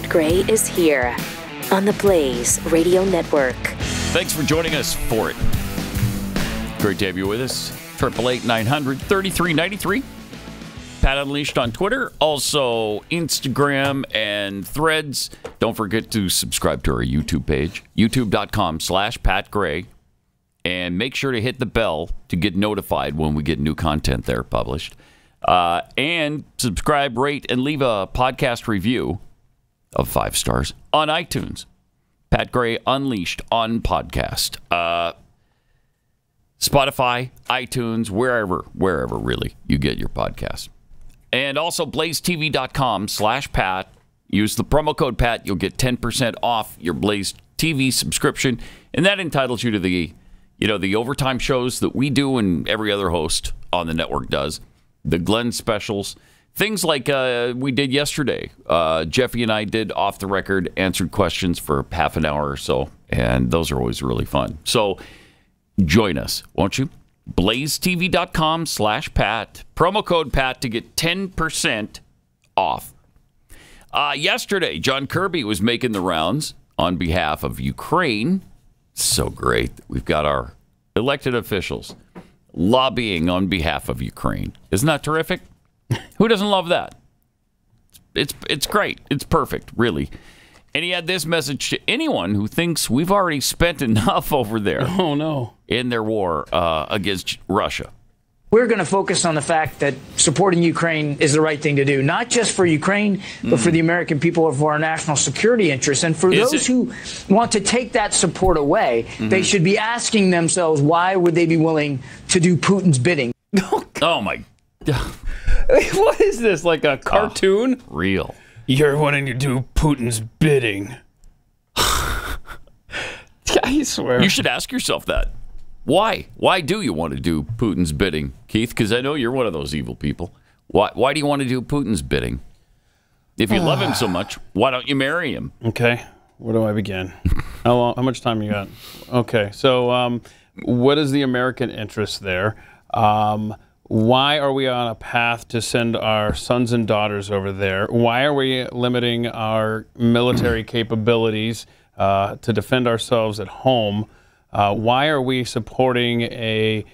Pat Gray is here on the Blaze Radio Network. Thanks for joining us for it. Great to have you with us. 888-900-3393. Pat Unleashed on Twitter. Also, Instagram and Threads. Don't forget to subscribe to our YouTube page. YouTube.com/Pat Gray. And make sure to hit the bell to get notified when we get new content there published. And subscribe, rate, and leave a podcast review of 5 stars on iTunes. Pat Gray Unleashed on podcast. Spotify, iTunes, wherever really you get your podcast. And also blazetv.com/Pat. Use the promo code Pat. You'll get 10% off your Blaze TV subscription. And that entitles you to the overtime shows that we do and every other host on the network does. The Glenn specials. Things like we did yesterday. Jeffy and I did off the record, answered questions for half an hour or so. And those are always really fun. So join us, won't you? blazetv.com/Pat. Promo code Pat to get 10% off. Yesterday, John Kirby was making the rounds on behalf of Ukraine. So great. We've got our elected officials lobbying on behalf of Ukraine. Isn't that terrific? Who doesn't love that? It's great. It's perfect, really. And he had this message to anyone who thinks we've already spent enough over there. Oh, no. In their war against Russia. We're going to focus on the fact that supporting Ukraine is the right thing to do, not just for Ukraine, but for the American people or for our national security interests. And for those who want to take that support away, they should be asking themselves, why would they be willing to do Putin's bidding? Oh, my God. What is this, like a cartoon? Real. You're wanting to do Putin's bidding. I swear. You should ask yourself that. Why? Why do you want to do Putin's bidding, Keith? Because I know you're one of those evil people. Why do you want to do Putin's bidding? If you love him so much, why don't you marry him? Okay. Where do I begin? How much time you got? Okay. So what is the American interest there? Why are we on a path to send our sons and daughters over there? Why are we limiting our military capabilities to defend ourselves at home? Why are we supporting a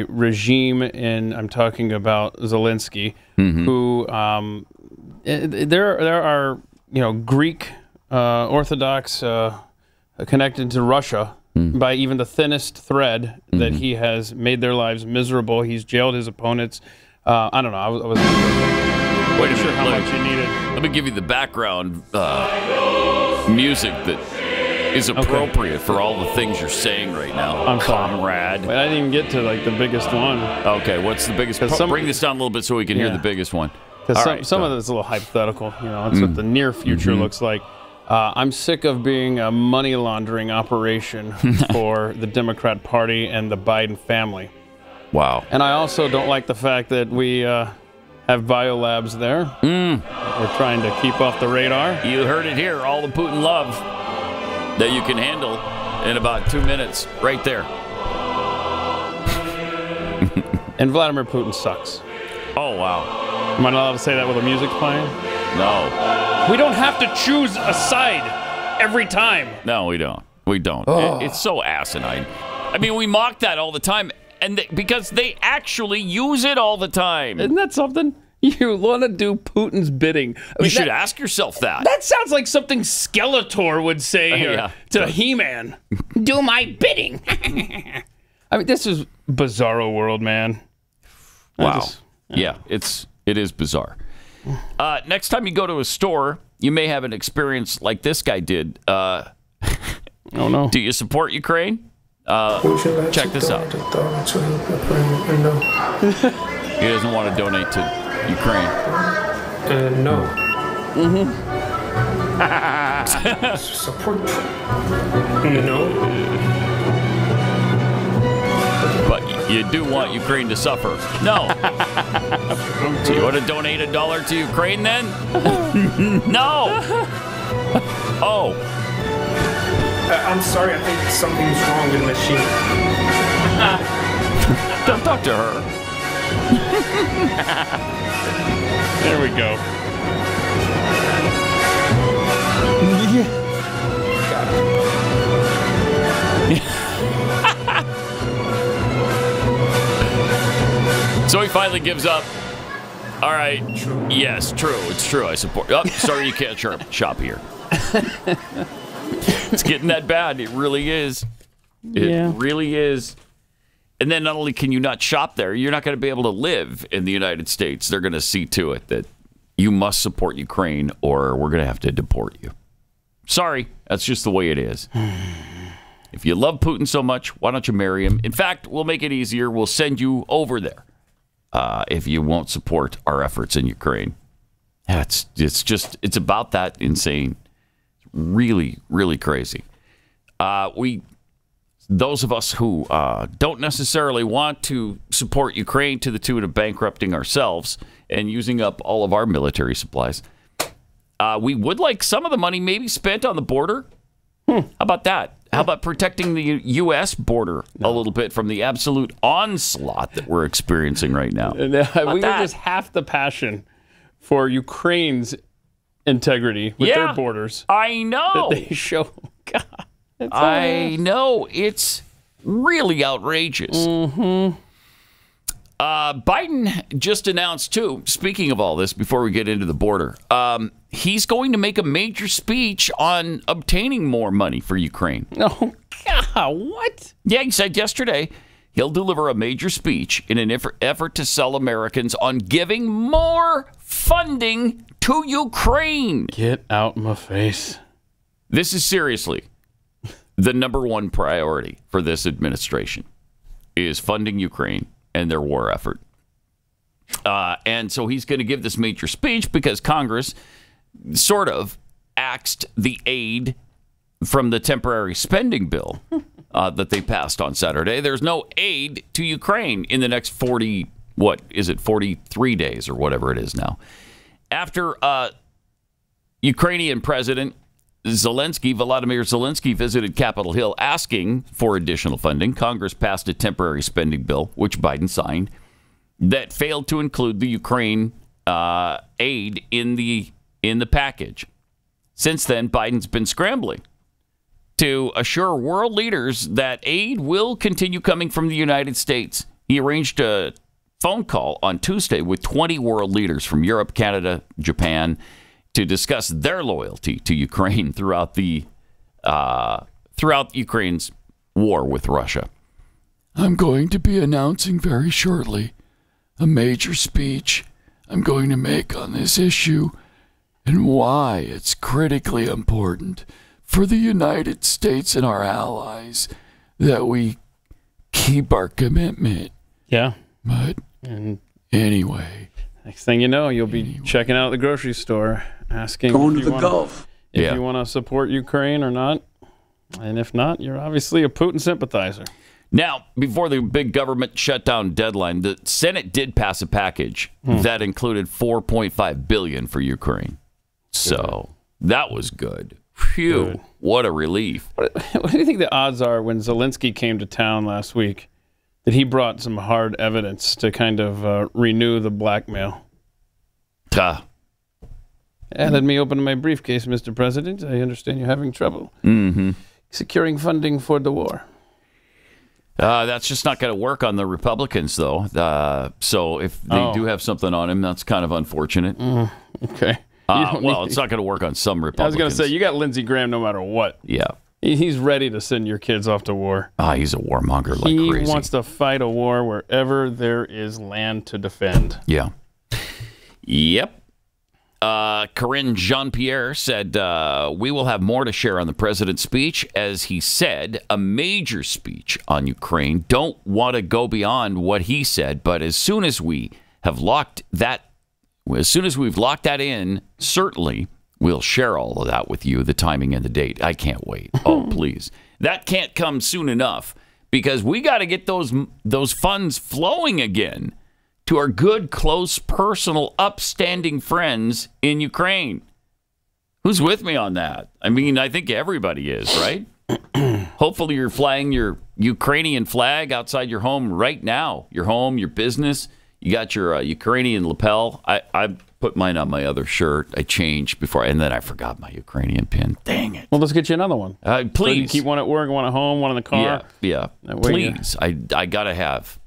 regime I'm talking about Zelensky, who there are Greek Orthodox connected to Russia by even the thinnest thread that he has made their lives miserable. He's jailed his opponents. I don't know. I wasn't sure how much you needed. Let me give you the background music that is appropriate for all the things you're saying right now. I'm sorry. Comrade. Wait, I didn't even get to the biggest one. Okay, what's the biggest? Bring this down a little bit so we can hear the biggest one. Because some of it's a little hypothetical. It's what the near future looks like. I'm sick of being a money laundering operation for the Democrat Party and the Biden family. Wow. And I also don't like the fact that we have biolabs there. We're trying to keep off the radar. You heard it here. All the Putin love that you can handle in about 2 minutes. Right there. And Vladimir Putin sucks. Oh, wow. Am I not allowed to say that with the music playing? No. We don't have to choose a side every time. No, we don't. We don't. It's so asinine. I mean, we mock that all the time, and because they actually use it all the time. Isn't that something? You want to do Putin's bidding. You should ask yourself that. That sounds like something Skeletor would say to He-Man. Do my bidding. I mean, this is bizarro world, man. Wow. It is bizarre. Next time you go to a store, you may have an experience like this guy did. Oh, no. Do you support Ukraine? Check this out. He doesn't want to donate to Ukraine. No. Support. No. But you do want Ukraine to suffer. No. So you want to donate $1 to Ukraine then? No. Oh. I'm sorry. I think something's wrong with the machine. Don't talk to her. There we go. So he finally gives up. All right. True. Yes, true. It's true. I support. Oh, sorry, you can't shop here. It's getting that bad. It really is. It really is. And then not only can you not shop there, you're not going to be able to live in the United States. They're going to see to it that you must support Ukraine or we're going to have to deport you. Sorry, that's just the way it is. If you love Putin so much, why don't you marry him? In fact, we'll make it easier. We'll send you over there if you won't support our efforts in Ukraine. It's about that insane. Really, really crazy. Those of us who don't necessarily want to support Ukraine to the tune of bankrupting ourselves and using up all of our military supplies, we would like some of the money maybe spent on the border. How about that? How about protecting the U.S. border a little bit from the absolute onslaught that we're experiencing right now? We would just half the passion for Ukraine's integrity with their borders. I know. That they show. God, I know. It's really outrageous. Mm-hmm. Biden just announced, too, speaking of all this, before we get into the border, he's going to make a major speech on obtaining more money for Ukraine. Oh, God, what? Yeah, he said yesterday he'll deliver a major speech in an effort to sell Americans on giving more funding to Ukraine. Get out my face. This is seriously the number one priority for this administration is funding Ukraine and their war effort. And so he's going to give this major speech because Congress sort of axed the aid from the temporary spending bill that they passed on Saturday. There's no aid to Ukraine in the next 43 days or whatever it is now. After Ukrainian President Volodymyr Zelensky visited Capitol Hill asking for additional funding, Congress passed a temporary spending bill, which Biden signed, that failed to include the Ukraine aid in the package. Since then, Biden's been scrambling to assure world leaders that aid will continue coming from the United States. He arranged a phone call on Tuesday with 20 world leaders from Europe, Canada, Japan, to discuss their loyalty to Ukraine throughout Ukraine's war with Russia. I'm going to be announcing very shortly a major speech I'm going to make on this issue and why it's critically important for the United States and our allies that we keep our commitment. Yeah. But anyway. Next thing you know, you'll be checking out the grocery store, asking going to the Gulf if you want to support Ukraine or not. And if not, you're obviously a Putin sympathizer. Now, before the big government shutdown deadline, the Senate did pass a package that included $4.5 billion for Ukraine. So that was good. Phew, good. What a relief. What do you think the odds are when Zelensky came to town last week that he brought some hard evidence to kind of renew the blackmail? Let me open my briefcase, Mr. President. I understand you're having trouble securing funding for the war. That's just not going to work on the Republicans, though. So if they do have something on him, that's kind of unfortunate. Okay. It's not going to work on some Republicans. I was going to say, you got Lindsey Graham no matter what. Yeah. He's ready to send your kids off to war. He's a warmonger like crazy. He wants to fight a war wherever there is land to defend. Yeah. Yep. Karine Jean-Pierre said, we will have more to share on the president's speech. As he said, a major speech on Ukraine. Don't want to go beyond what he said, but as soon as we've locked that in, certainly we'll share all of that with you, the timing and the date. I can't wait. Oh, please. That can't come soon enough because we got to get those funds flowing again to our good, close, personal, upstanding friends in Ukraine. Who's with me on that? I mean, I think everybody is, right? Hopefully you're flying your Ukrainian flag outside your home right now. Your home, your business. You got your Ukrainian lapel. I put mine on my other shirt. I changed before, and then I forgot my Ukrainian pin. Dang it. Well, let's get you another one. Please. So you keep one at work, one at home, one in the car. Yeah. Please. I got to have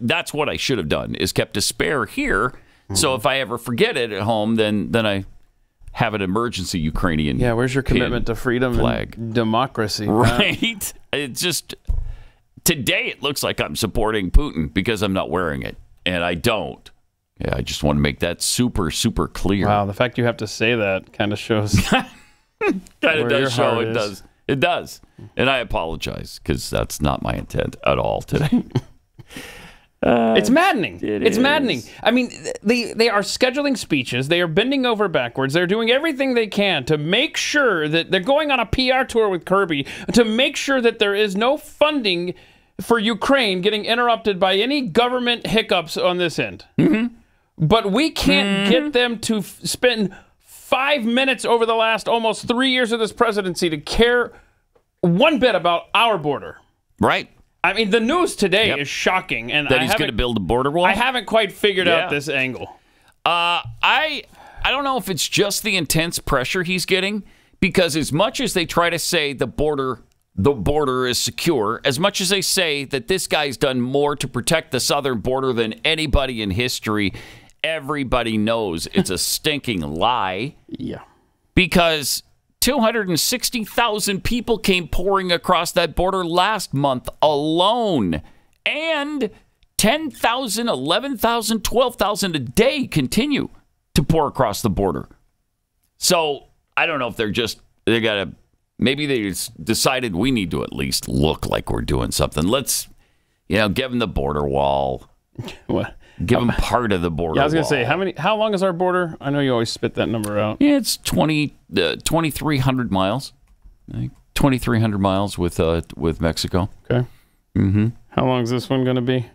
That's what I should have done, is kept a spare here. So if I ever forget it at home, then I have an emergency Ukrainian. Yeah, where's your commitment to freedom flag and democracy? Right? It's just, today it looks like I'm supporting Putin because I'm not wearing it, and I don't. Yeah, I just want to make that super, super clear. Wow, the fact you have to say that kind of shows. Kind of does show it is. does. It does. And I apologize because that's not my intent at all today. It's maddening. It's is. maddening. I mean, they are scheduling speeches. They are bending over backwards. They're doing everything they can to make sure that they're going on a PR tour with Kirby to make sure that there is no funding for Ukraine getting interrupted by any government hiccups on this end. Mm-hmm. But we can't get them to spend 5 minutes over the last almost 3 years of this presidency to care one bit about our border. Right. I mean, the news today is shocking, and that he's going to build a border wall. I haven't quite figured out this angle. I don't know if it's just the intense pressure he's getting, because as much as they try to say the border is secure, as much as they say that this guy's done more to protect the southern border than anybody in history, everybody knows it's a stinking lie. Yeah. Because 260,000 people came pouring across that border last month alone. And 10,000, 11,000, 12,000 a day continue to pour across the border. So I don't know if maybe they just decided we need to at least look like we're doing something. Let's, give them the border wall. What? Give them part of the border wall. I was going to say, how long is our border? I know you always spit that number out. Yeah, it's 2,300 miles. 2,300 miles with Mexico. Okay. Mm-hmm. How long is this one going to be?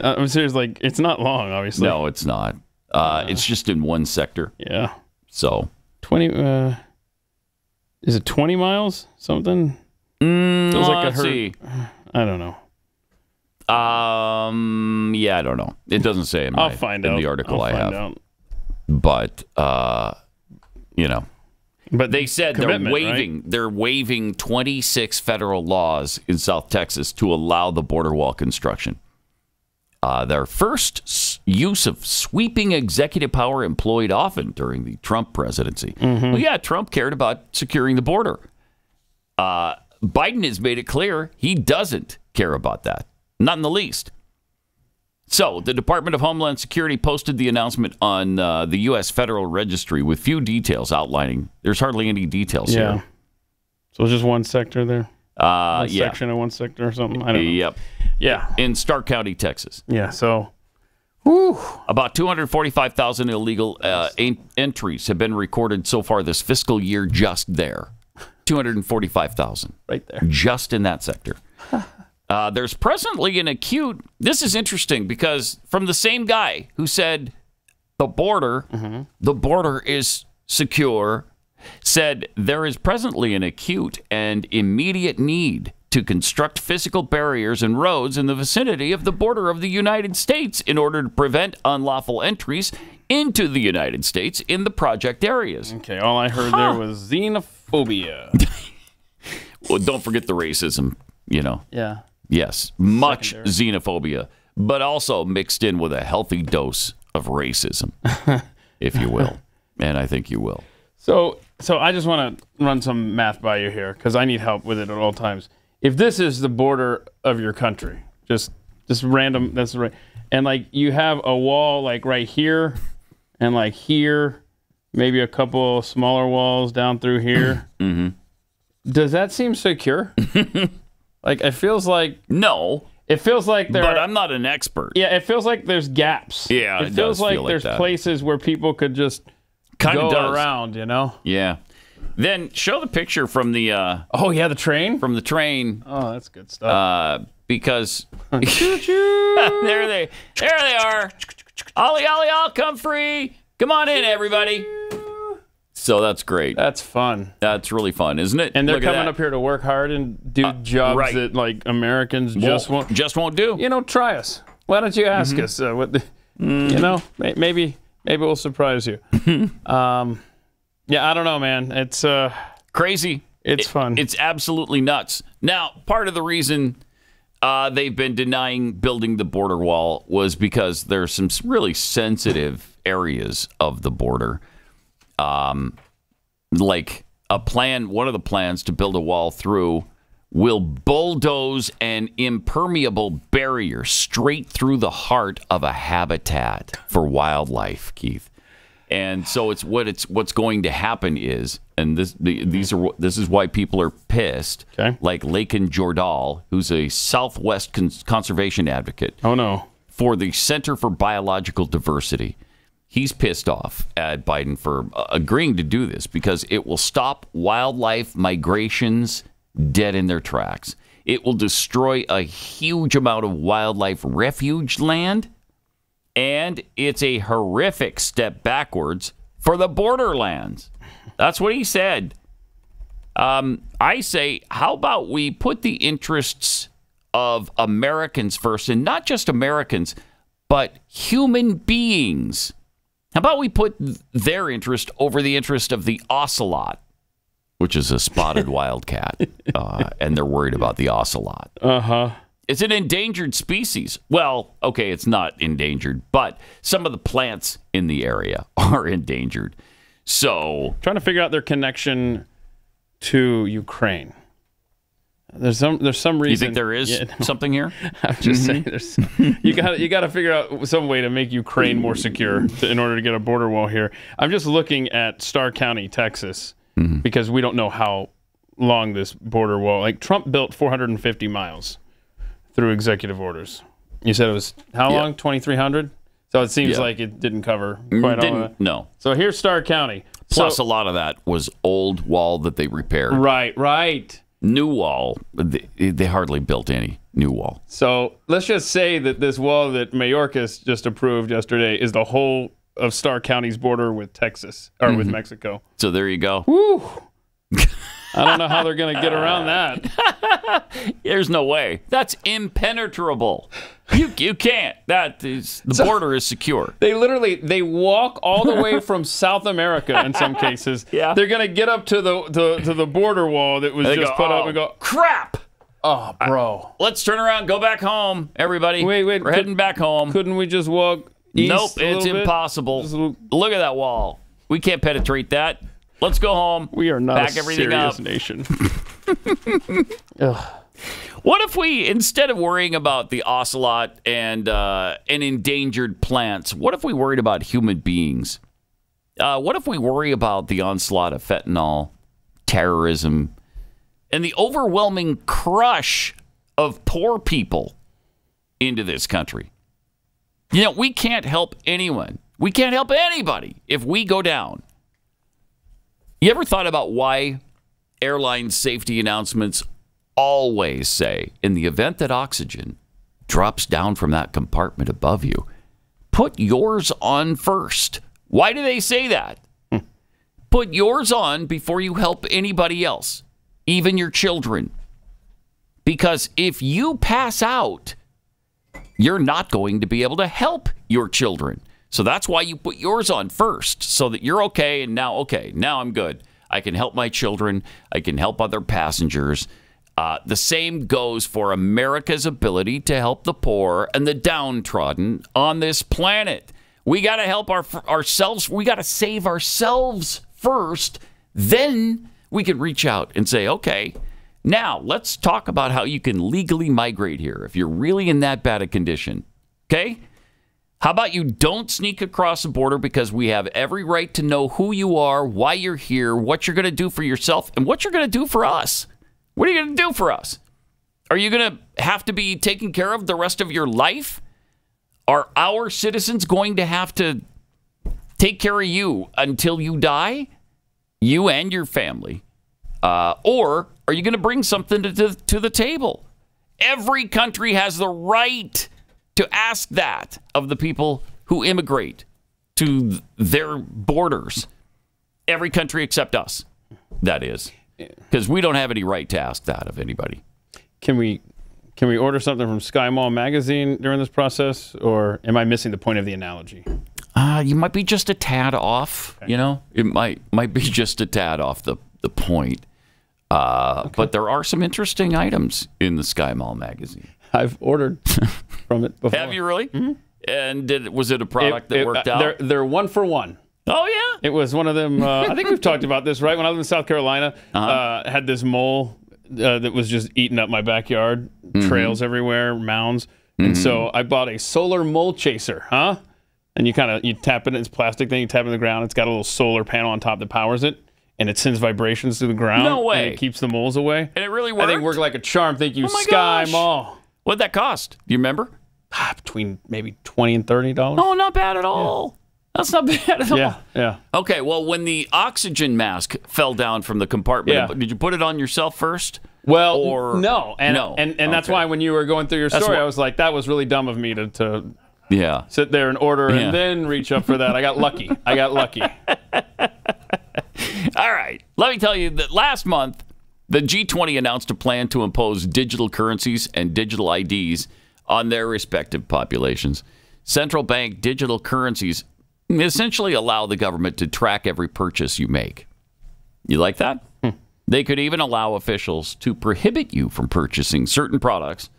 I'm serious, it's not long, obviously. No, it's not. It's just in one sector. Yeah. So 20. Is it 20 miles? Something? Feels like let's see. I don't know. Yeah, I don't know. It doesn't say in I'll find out. the article I'll I have. out. But But they said they're waiving 26 federal laws in South Texas to allow the border wall construction. Their first use of sweeping executive power employed often during the Trump presidency. Mm-hmm. Well, yeah, Trump cared about securing the border. Biden has made it clear he doesn't care about that. Not in the least. So, the Department of Homeland Security posted the announcement on the U.S. Federal Registry with few details outlining. There's hardly any details here. So, it's just one sector there? One yeah. section of one sector or something? I don't know. Yep. Yeah. In Stark County, Texas. Yeah, so... Whew. About 245,000 illegal entries have been recorded so far this fiscal year just there. 245,000. Right there. Just in that sector. There's presently an acute... This is interesting because from the same guy who said the border is secure, said there is presently an acute and immediate need to construct physical barriers and roads in the vicinity of the border of the United States in order to prevent unlawful entries into the United States in the project areas. Okay, all I heard there was xenophobia. Well, don't forget the racism, Yeah. Yes, much xenophobia, but also mixed in with a healthy dose of racism, if you will. And I think you will. So I just want to run some math by you here because I need help with it at all times. If this is the border of your country, just random, that's right. And you have a wall right here and here, maybe a couple smaller walls down through here. Mm-hmm. Does that seem secure? It feels like... No. It feels like there But I'm not an expert. Yeah, it feels like there's gaps. Yeah, it feels like there's places where people could just go around, Yeah. Then show the picture from the... the train? From the train. Oh, that's good stuff. Because... there they are. Ollie, all come free. Come on in, everybody. So that's great. That's fun. That's really fun, isn't it? And they're coming up here to work hard and do jobs that Americans just won't do. Try us. Why don't you ask us? Maybe we'll surprise you. Yeah, I don't know, man. It's crazy. It's fun. It's absolutely nuts. Now, part of the reason they've been denying building the border wall was because there's some really sensitive areas of the border. Like one of the plans to build a wall through will bulldoze an impermeable barrier straight through the heart of a habitat for wildlife, Keith. And so what's going to happen is, and this is why people are pissed. Okay. Like Lakin Jordal, who's a Southwest conservation advocate. Oh no. For the Center for Biological Diversity. He's pissed off at Biden for agreeing to do this because it will stop wildlife migrations dead in their tracks. It will destroy a huge amount of wildlife refuge land, and it's a horrific step backwards for the borderlands. That's what he said. I say, how about we put the interests of Americans first, and not just Americans, but human beings. How about we put their interest over the interest of the ocelot, which is a spotted wildcat, and they're worried about the ocelot. Uh-huh. It's an endangered species. Well, okay, it's not endangered, but some of the plants in the area are endangered. So, trying to figure out their connection to Ukraine. There's some reason. You think there is something here? I'm just saying, you got to figure out some way to make Ukraine more secure in order to get a border wall here. I'm just looking at Starr County, Texas, because we don't know how long this border wall. Like Trump built 450 miles through executive orders. You said it was how long? 2,300. So it seems like it didn't cover quite all of that. No. So here's Starr County. Plus, a lot of that was old wall that they repaired. Right. New wall, they hardly built any new wall. So let's just say that this wall that Mayorkas just approved yesterday is the whole of Starr County's border with Texas, or with Mexico. So there you go. Woo! I don't know how they're going to get around that. There's no way. That's impenetrable. You can't. The border is secure. They walk all the way from South America in some cases. Yeah. They're going to get up to the border wall that was just put up and go, crap. Oh, bro. Let's turn around. Go back home, everybody. Wait. We're heading back home. Couldn't we just walk east? Nope, it's impossible. Look at that wall. We can't penetrate that. Let's go home. We are not back a everything serious up. nation. What if we, instead of worrying about the ocelot and endangered plants, what if we worried about human beings? What if we worry about the onslaught of fentanyl, terrorism, and the overwhelming crush of poor people into this country? You know, we can't help anyone. We can't help anybody if we go down. You ever thought about why airline safety announcements always say, in the event that oxygen drops down from that compartment above you, put yours on first? Why do they say that? Put yours on before you help anybody else, even your children. Because if you pass out, you're not going to be able to help your children. So that's why you put yours on first, so that you're okay, and now I'm good. I can help my children. I can help other passengers. The same goes for America's ability to help the poor and the downtrodden on this planet. We got to help ourselves. We got to save ourselves first. Then we can reach out and say, okay, now let's talk about how you can legally migrate here if you're really in that bad a condition. Okay? How about you don't sneak across the border, because we have every right to know who you are, why you're here, what you're going to do for yourself, and what you're going to do for us. What are you going to do for us? Are you going to have to be taken care of the rest of your life? Are our citizens going to have to take care of you until you die? You and your family. Or are you going to bring something to the table? Every country has the right to ask that of the people who immigrate to their borders. Every country except us, that is. Because we don't have any right to ask that of anybody. Can we order something from Sky Mall magazine during this process, or am I missing the point of the analogy? You might be just a tad off. Okay. You know, it might be just a tad off the point. Okay. But there are some interesting items in the Sky Mall magazine. I've ordered from it before. Have you really? Mm-hmm. And was it a product that worked out? They're one for one. Oh, yeah? It was one of them. I think we've talked about this, right? When I lived in South Carolina, had this mole that was just eating up my backyard, trails everywhere, mounds. And so I bought a solar mole chaser, And you tap it, it's a plastic thing, you tap it in the ground, it's got a little solar panel on top that powers it, and it sends vibrations to the ground. No way. And it keeps the moles away. And it really worked? I think it worked like a charm. Thank you, Oh my Sky gosh. Mall. What'd that cost? Do you remember? Between maybe $20 and $30. Oh, not bad at all. That's not bad at all. Yeah. Okay, well, when the oxygen mask fell down from the compartment, did you put it on yourself first? Well, or no. And that's why when you were going through your story, I was like, that was really dumb of me to sit there and order and then reach up for that. I got lucky. All right. Let me tell you that last month, the G20 announced a plan to impose digital currencies and digital IDs on their respective populations. Central bank digital currencies essentially allow the government to track every purchase you make. You like that? They could even allow officials to prohibit you from purchasing certain products,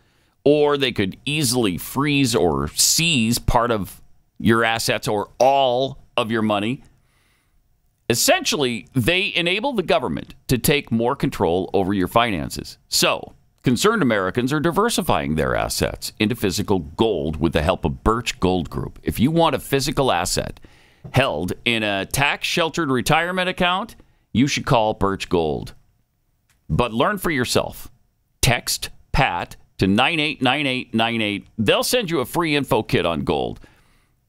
or they could easily freeze or seize part of your assets or all of your money. Essentially, they enable the government to take more control over your finances. So, concerned Americans are diversifying their assets into physical gold with the help of Birch Gold Group. If you want a physical asset held in a tax-sheltered retirement account, you should call Birch Gold. But learn for yourself. Text PAT to 989898. They'll send you a free info kit on gold.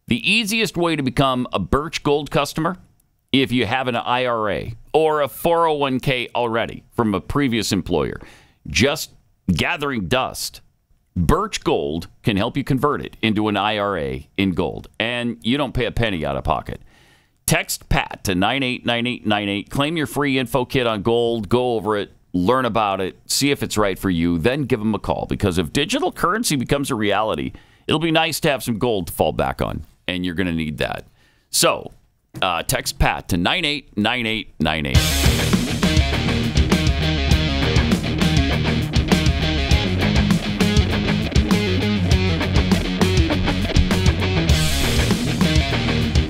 The easiest way to become a Birch Gold customer, if you have an IRA or a 401k already from a previous employer, just gathering dust, Birch Gold can help you convert it into an IRA in gold, and you don't pay a penny out of pocket. Text PAT to 989898. Claim your free info kit on gold. Go over it, learn about it, see if it's right for you, then give them a call. Because if digital currency becomes a reality, it'll be nice to have some gold to fall back on, and you're going to need that. So, text PAT to 989898.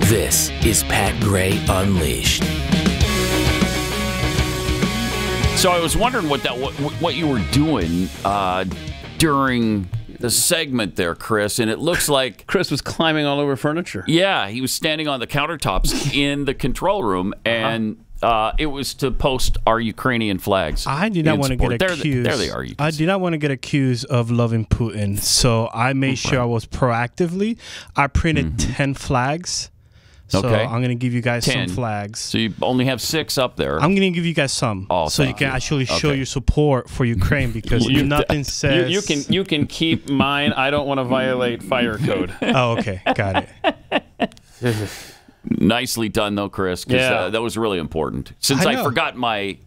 This is Pat Gray Unleashed. So I was wondering what you were doing during the segment there, Chris, and it looks like Chris was climbing all over furniture. Yeah, he was standing on the countertops in the control room, and it was to post our Ukrainian flags. I do not want to get accused. There they are. I do not want to get accused of loving Putin, so I made sure I was proactively. I printed 10 flags. So I'm going to give you guys 10. some flags. So you only have 6 up there. I'm going to give you guys some, so you can actually show your support for Ukraine, because nothing says you can keep mine. I don't want to violate fire code. Oh, okay, got it. Nicely done, though, Chris. Because that was really important. Since I forgot my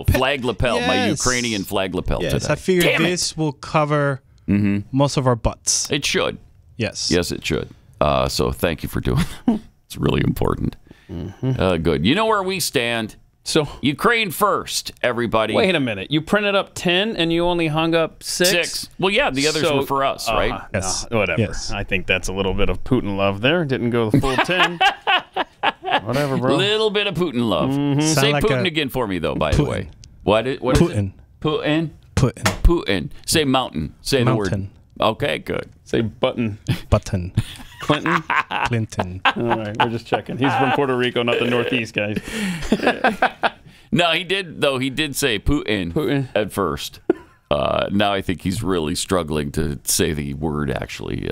flag lapel, my Ukrainian flag lapel today. I figured this will cover most of our butts. It should. Yes. Yes, it should. So thank you for doing that. It's really important. Good. You know where we stand. So Ukraine first, everybody. Wait a minute. You printed up 10 and you only hung up 6? 6. Well, yeah, the others were for us, right? Yes. No, whatever. Yes. I think that's a little bit of Putin love there. Didn't go the full 10. Whatever, bro. Little bit of Putin love. Say like Putin again for me, though, by the way. What is Putin. It? Putin? Putin. Putin. Say mountain. Say the word. Okay, good. Say button. Button. Clinton? Clinton. All right, we're just checking. He's from Puerto Rico, not the Northeast, guys. No, he did say Putin at first. Now I think he's really struggling to say the word actually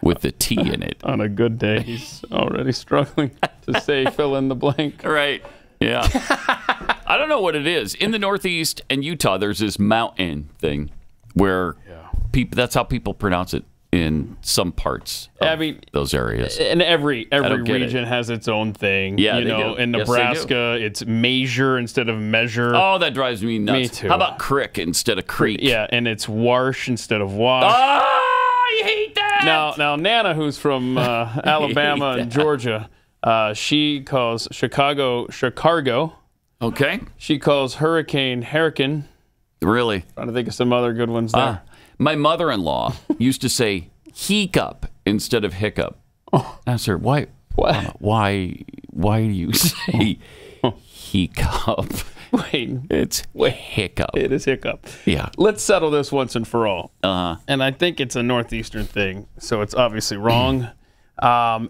with the T in it. On a good day, he's already struggling to say fill in the blank. Right. Yeah. I don't know what it is. In the Northeast and Utah, there's this mountain thing where that's how people pronounce it in some parts of those areas. And every region has its own thing. Yeah, in Nebraska, it's measure instead of measure. Oh, that drives me nuts. Me too. How about crick instead of creek? Yeah, and it's warsh instead of wash. Oh, I hate that! Now Nana, who's from Alabama and Georgia, she calls Chicago. Okay. She calls hurricane. Really? Trying to think of some other good ones there. My mother-in-law used to say hiccup instead of hiccup. I asked her, why do you say hiccup? Wait. It's hiccup. It is hiccup. Yeah. Let's settle this once and for all. Uh-huh. And I think it's a Northeastern thing, so it's obviously wrong.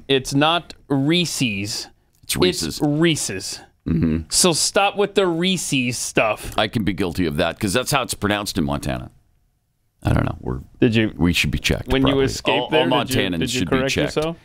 It's not Reese's. It's Reese's. It's Reese's. Mm-hmm. So stop with the Reese's stuff. I can be guilty of that because that's how it's pronounced in Montana. I don't know. We should be checked. When probably. you escaped all there, Montanans did you should correct be checked. yourself?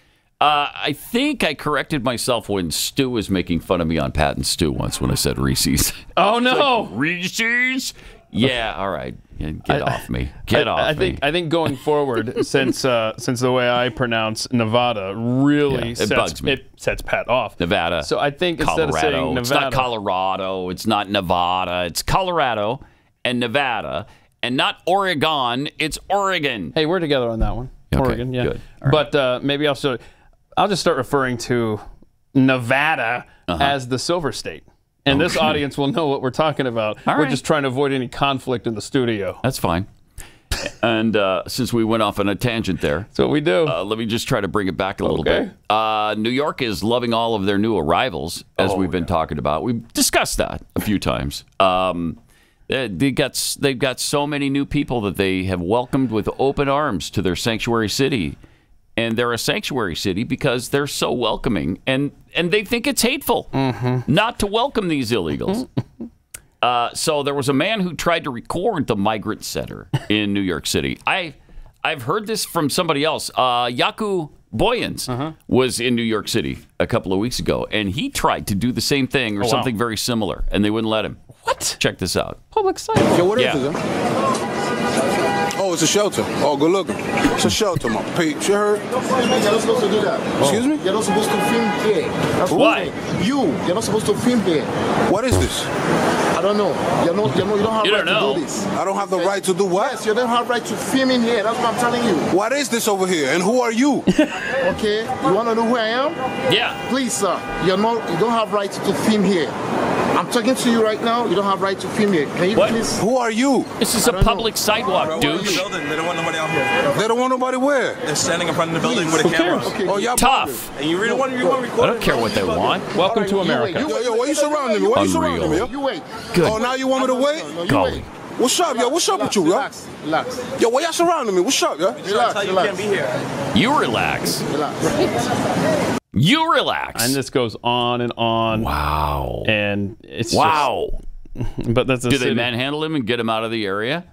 I think I corrected myself when Stu was making fun of me on Pat and Stu once when I said Reese's. Oh, no. Like, Reese's? Yeah, all right. Get off me. Get off me. I think going forward, since the way I pronounce Nevada really bugs me. It sets Pat off. Nevada. So I think Colorado. instead of saying Nevada. It's not Colorado. It's not Nevada. It's Colorado and Nevada. And not Oregon. It's Oregon. Hey, we're together on that one. Okay, Oregon, yeah. good. All right. But maybe I'll just start referring to Nevada as the Silver State. And this audience will know what we're talking about. We're just trying to avoid any conflict in the studio. That's fine. And since we went off on a tangent there. That's what we do. Let me just try to bring it back a little bit. New York is loving all of their new arrivals, as we've been talking about. We've discussed that a few times. They've got so many new people that they have welcomed with open arms to their sanctuary city. And they're a sanctuary city because they're so welcoming. And they think it's hateful not to welcome these illegals. So there was a man who tried to record the migrant center in New York City. I've heard this from somebody else. Yaku Boyens was in New York City a couple of weeks ago, and he tried to do the same thing or something very similar, and they wouldn't let him. What? Check this out. Public site. Yo, what is it? Oh, it's a shelter. Oh, good looking. It's a shelter, my peeps. You heard? You're not supposed to do that. Excuse me? You're not supposed to film here. That's why? You're not supposed to film here. What is this? I don't know. You don't have You right don't know. to do this. I don't have the right to do what? Yes, you don't have right to film in here. That's what I'm telling you. What is this over here? And who are you? Okay, you want to know who I am? Yeah. Please, sir. You don't have right to film here. I'm talking to you right now. You don't have right to film here. Can you please? Who are you? This is a public sidewalk, dude. They don't want nobody out here. They don't want nobody where? They're standing in front of the building with a camera. Okay. Oh, y'all Tough. And you really want to record? I don't care what they want. Welcome to America. Yo, why you surrounding me? Why you surrounding me, yo? You wait. Good. Oh, now you want me to wait? No, you Golly. wait. What's up, yo? What's up with you, yo? Relax. Yo, why y'all surrounding me? What's up, yo? Relax. You can't be here. You relax. You relax. And this goes on and on. Wow. And it's Wow. But that's a Do city. they manhandle him and get him out of the area?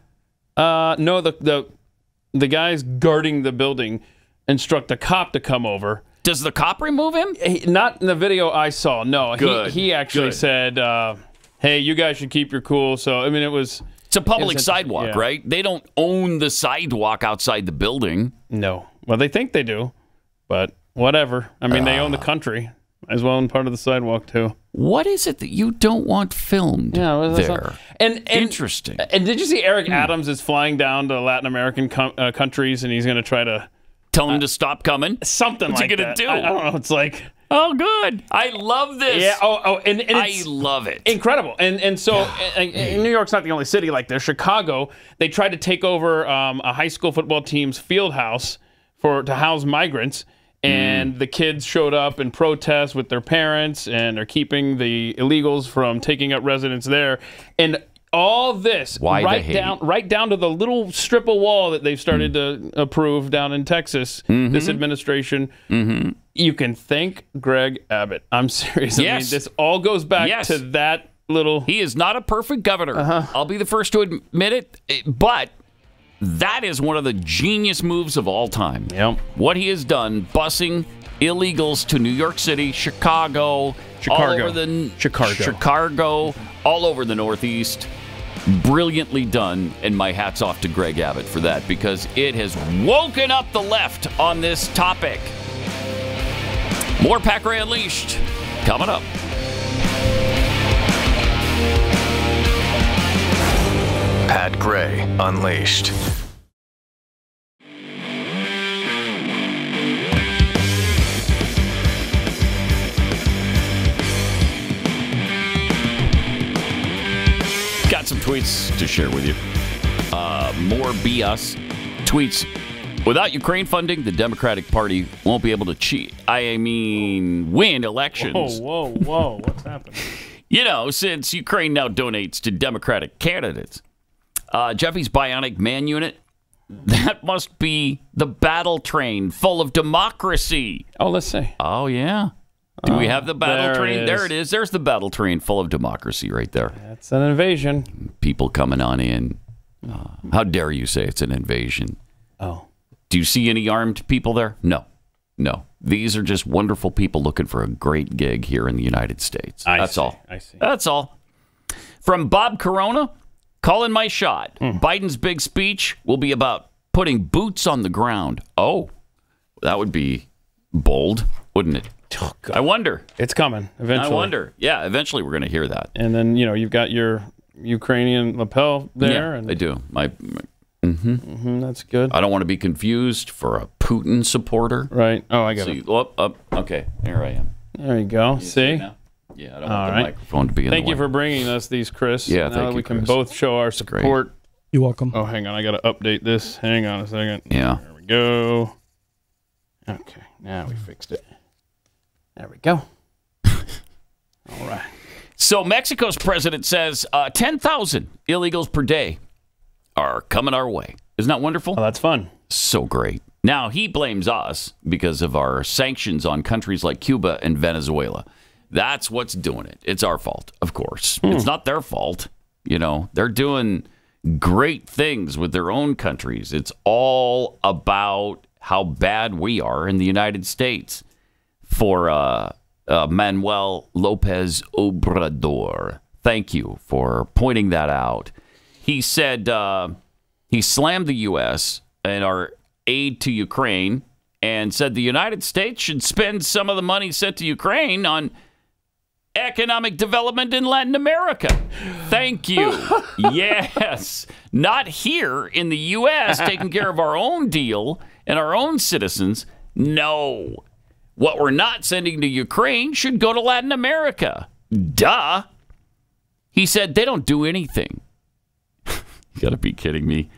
No, the guys guarding the building instruct a cop to come over. Does the cop remove him? Not in the video I saw. No, Good. he actually Good. said, "Hey, you guys should keep your cool." So I mean, it's a public It's a- sidewalk, yeah. right? They don't own the sidewalk outside the building. No. Well, they think they do, but whatever. I mean, they own the country as well, and part of the sidewalk too. What is it that you don't want filmed there? And Interesting. And did you see Eric Adams is flying down to Latin American countries, and he's going to try to Tell him to stop coming? something What's like he gonna that. do? I don't know. It's like, Oh, good. I love this. yeah. And I it's love it. incredible. And so and New York's not the only city like this. Chicago, they tried to take over a high school football team's field house to house migrants. And the kids showed up in protest with their parents and are keeping the illegals from taking up residence there. And all this Why the right down to the little strip of wall that they've started to approve down in Texas, this administration. You can thank Greg Abbott. I'm serious. I mean, Yes. this all goes back to that little... He is not a perfect governor. I'll be the first to admit it. But that is one of the genius moves of all time. Yep. What he has done, busing illegals to New York City, Chicago, all over Chicago, all over the Northeast. Brilliantly done, and my hat's off to Greg Abbott for that, because it has woken up the left on this topic. More Pat Gray Unleashed coming up. Pat Gray Unleashed. Got some tweets to share with you. more BS. Tweets, without Ukraine funding, the Democratic Party won't be able to win elections. Whoa. What's happening? You know, since Ukraine now donates to Democratic candidates. Jeffy's bionic man unit, that must be the battle train full of democracy. Oh, let's see. Oh, yeah. Do we have the battle train? There it is. There's the battle train full of democracy right there. That's an invasion. People coming on in. How dare you say it's an invasion? Oh. Do you see any armed people there? No. These are just wonderful people looking for a great gig here in the United States. That's all. I see. That's all. From Bob Corona, calling my shot. Biden's big speech will be about putting boots on the ground. Oh, that would be bold, wouldn't it? Oh, I wonder. It's coming eventually. I wonder. Yeah, eventually we're going to hear that. And then, you've got your Ukrainian lapel there. Yeah, and I do. That's good. I don't want to be confused for a Putin supporter. Right. Oh, I got it. Okay, here I am. There you go. See? Yeah, I don't want the microphone to be in Thank the you way. for bringing us these, Chris. Yeah, now thank that you, we can Chris. both show our support. You're welcome. Oh, hang on. I got to update this. Hang on a second. Yeah. There we go. Okay. Now we fixed it. There we go. All right. So Mexico's president says 10,000 illegals per day are coming our way. Isn't that wonderful? Oh, that's fun. So great. Now, he blames us because of our sanctions on countries like Cuba and Venezuela. That's what's doing it. It's our fault, of course. It's not their fault. They're doing great things with their own countries. It's all about how bad we are in the United States. For Manuel Lopez Obrador. Thank you for pointing that out. He said he slammed the U.S. and our aid to Ukraine and said the United States should spend some of the money sent to Ukraine on economic development in Latin America. Thank you. Yes. Not here in the U.S. taking care of our own deal and our own citizens. No. What we're not sending to Ukraine should go to Latin America. Duh. He said they don't do anything. You got to be kidding me.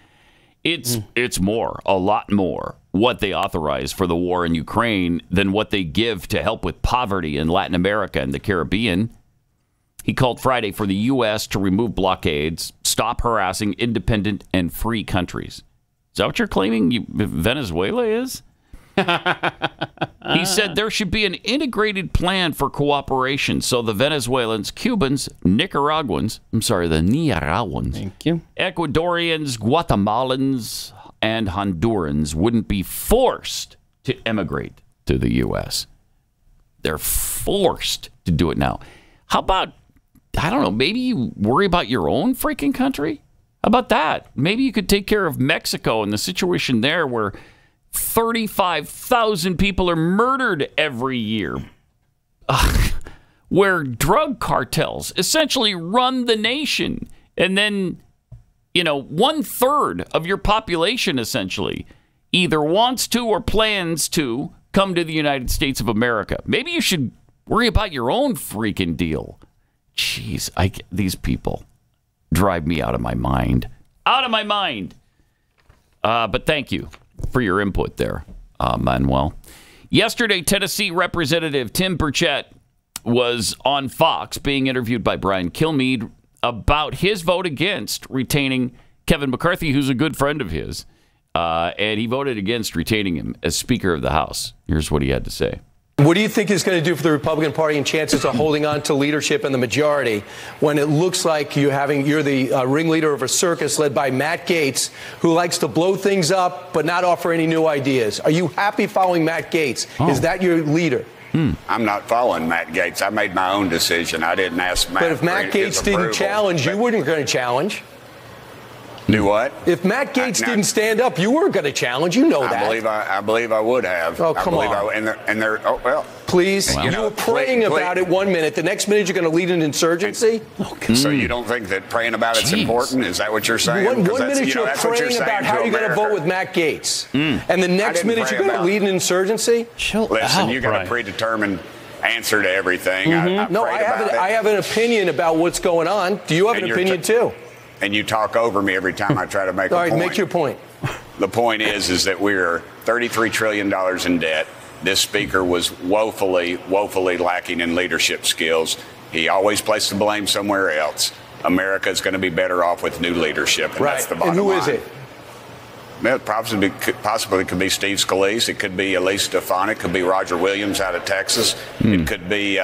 It's more, a lot more, what they authorize for the war in Ukraine than what they give to help with poverty in Latin America and the Caribbean. He called Friday for the U.S. to remove blockades, stop harassing independent and free countries. Is that what you're claiming Venezuela is? He said there should be an integrated plan for cooperation so the Venezuelans, Cubans, the Nicaraguans, Thank you. Ecuadorians, Guatemalans, and Hondurans wouldn't be forced to emigrate to the U.S. They're forced to do it now. How about, I don't know, maybe you worry about your own freaking country? How about that? Maybe you could take care of Mexico and the situation there where 35,000 people are murdered every year, where drug cartels essentially run the nation. And then, 1/3 of your population essentially either wants to or plans to come to the United States of America. Maybe you should worry about your own freaking deal. Jeez, these people drive me out of my mind. Out of my mind. But thank you for your input there, Manuel. Yesterday, Tennessee Representative Tim Burchett was on Fox being interviewed by Brian Kilmeade about his vote against retaining Kevin McCarthy, who's a good friend of his, and he voted against retaining him as Speaker of the House. Here's what he had to say. What do you think it's going to do for the Republican Party and chances of holding on to leadership in the majority when it looks like you're the ringleader of a circus led by Matt Gaetz, who likes to blow things up but not offer any new ideas? Are you happy following Matt Gaetz? Is that your leader? I'm not following Matt Gaetz. I made my own decision. I didn't ask Matt. But if Matt Gaetz didn't challenge, you weren't going to challenge. Do what? If Matt Gaetz didn't stand up, you weren't going to challenge. You know that. I believe I would have. Oh, come on. Please. Well, You were praying about it 1 minute. The next minute, you're going to lead an insurgency? So you don't think that praying about it's important? Is that what you're saying? One minute you're praying about how you're going to vote with Matt Gaetz. And the next minute you're going to lead an insurgency? Listen, you got a predetermined answer to everything. I have an opinion about what's going on. Do you have an opinion too? and you talk over me every time I try to make a All right, point. make your point. The point is that we're $33 trillion in debt. This speaker was woefully lacking in leadership skills. He always placed the blame somewhere else. America is going to be better off with new leadership, and that's the bottom line. And who is it? Well, it possibly could be Steve Scalise. It could be Elise Stefanik. It could be Roger Williams out of Texas. It could be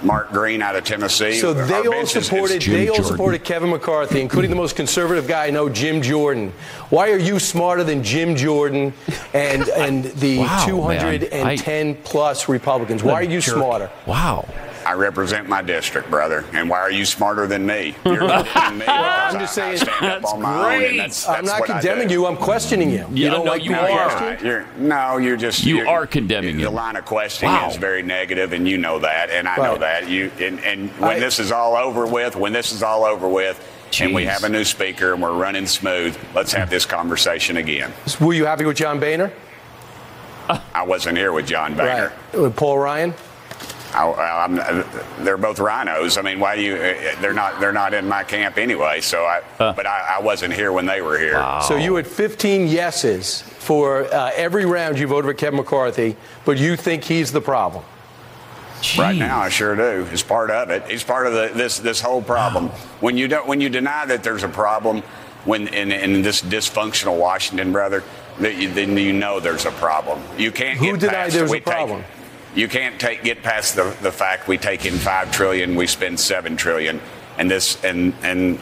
Mark Green out of Tennessee. So they all supported Kevin McCarthy, including the most conservative guy I know, Jim Jordan. Why are you smarter than Jim Jordan and the 210 plus Republicans? Why are you smarter? Wow. I represent my district, brother. And why are you smarter than me? You're better than me. I'm just saying. That's great. I'm not condemning you. I'm questioning you. Yeah, you don't like you being are. questioned? You are condemning The him. line of questioning is very negative, and you know that, and I know that. And when this is all over with, and we have a new speaker and we're running smooth, let's have this conversation again. Were you happy with John Boehner? I wasn't here with John Boehner. Right. With Paul Ryan? They're both rhinos. I mean, why do you? They're not in my camp anyway. So but I wasn't here when they were here. Wow. So you had 15 yeses for every round you voted for Kevin McCarthy, but you think he's the problem. Jeez. Right now, I sure do. He's part of it. He's part of this whole problem. When you deny that there's a problem, in this dysfunctional Washington, brother, then you know there's a problem. You can't. Who denied there's a problem? You can't get past the fact we take in $5 trillion, we spend $7 trillion, and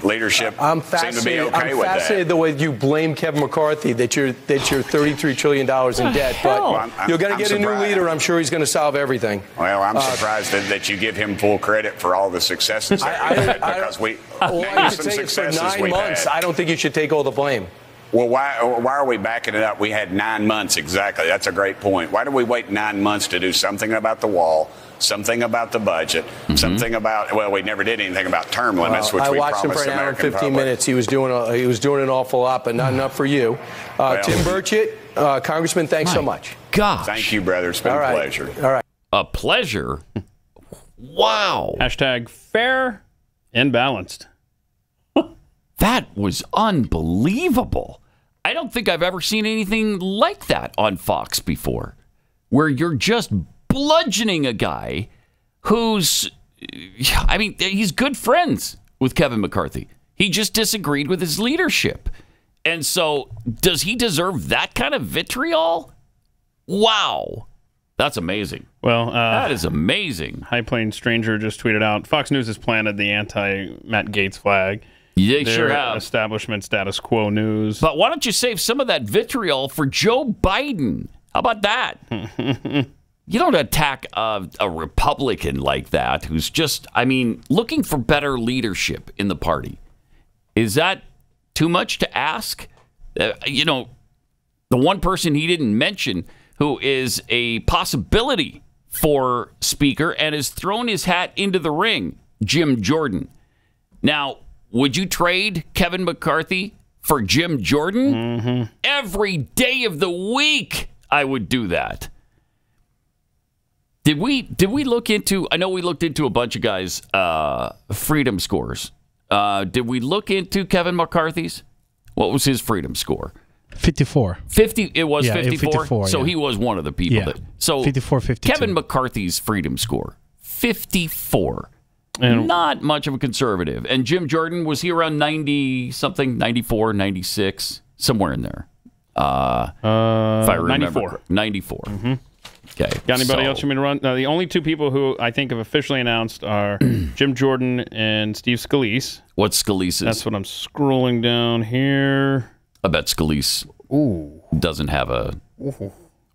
leadership seem to be okay with that. I'm fascinated the way you blame Kevin McCarthy that you're $33 trillion in debt, but you're going to get a new leader. I'm sure he's going to solve everything. Well, I'm surprised that you give him full credit for all the successes because we I could say for 9 months. I don't think you should take all the blame. Well, why are we backing it up? We had 9 months exactly. That's a great point. Why did we wait 9 months to do something about the wall, something about the budget, something about? Well, we never did anything about term limits, which we promised the American public. I watched him for an hour and 15 minutes. He was doing an awful lot, but not enough for you. Tim Burchett, Congressman, thanks so much. Gosh. Thank you, brother. It's been a pleasure. All right. A pleasure. Wow. Hashtag fair and balanced. That was unbelievable. I don't think I've ever seen anything like that on Fox before, where you're just bludgeoning a guy who's, I mean, he's good friends with Kevin McCarthy. He just disagreed with his leadership. And so does he deserve that kind of vitriol? Wow. That's amazing. Well, that is amazing. High Plains Stranger just tweeted out, Fox News has planted the anti-Matt Gaetz flag. They sure have. Establishment status quo news. But why don't you save some of that vitriol for Joe Biden? How about that? You don't attack a Republican like that who's just, I mean, looking for better leadership in the party. Is that too much to ask? You know, the one person he didn't mention who is a possibility for Speaker and has thrown his hat into the ring, Jim Jordan. Now, would you trade Kevin McCarthy for Jim Jordan? Mm-hmm. Every day of the week, I would do that. Did we look into, I know we looked into a bunch of guys' freedom scores. Did we look into Kevin McCarthy's? What was his freedom score? 54. 50. It was 54? 54, so he was one of the people that. So 54, 52. Kevin McCarthy's freedom score, 54. And not much of a conservative. And Jim Jordan, was he around 90-something, 94, 96, somewhere in there? If I remember. 94. 94. Mm-hmm. Okay. Got anybody else you want me to run? No, the only two people who I think have officially announced are Jim Jordan and Steve Scalise. What's Scalise's? That's what I'm scrolling down here. I bet Scalise doesn't have a...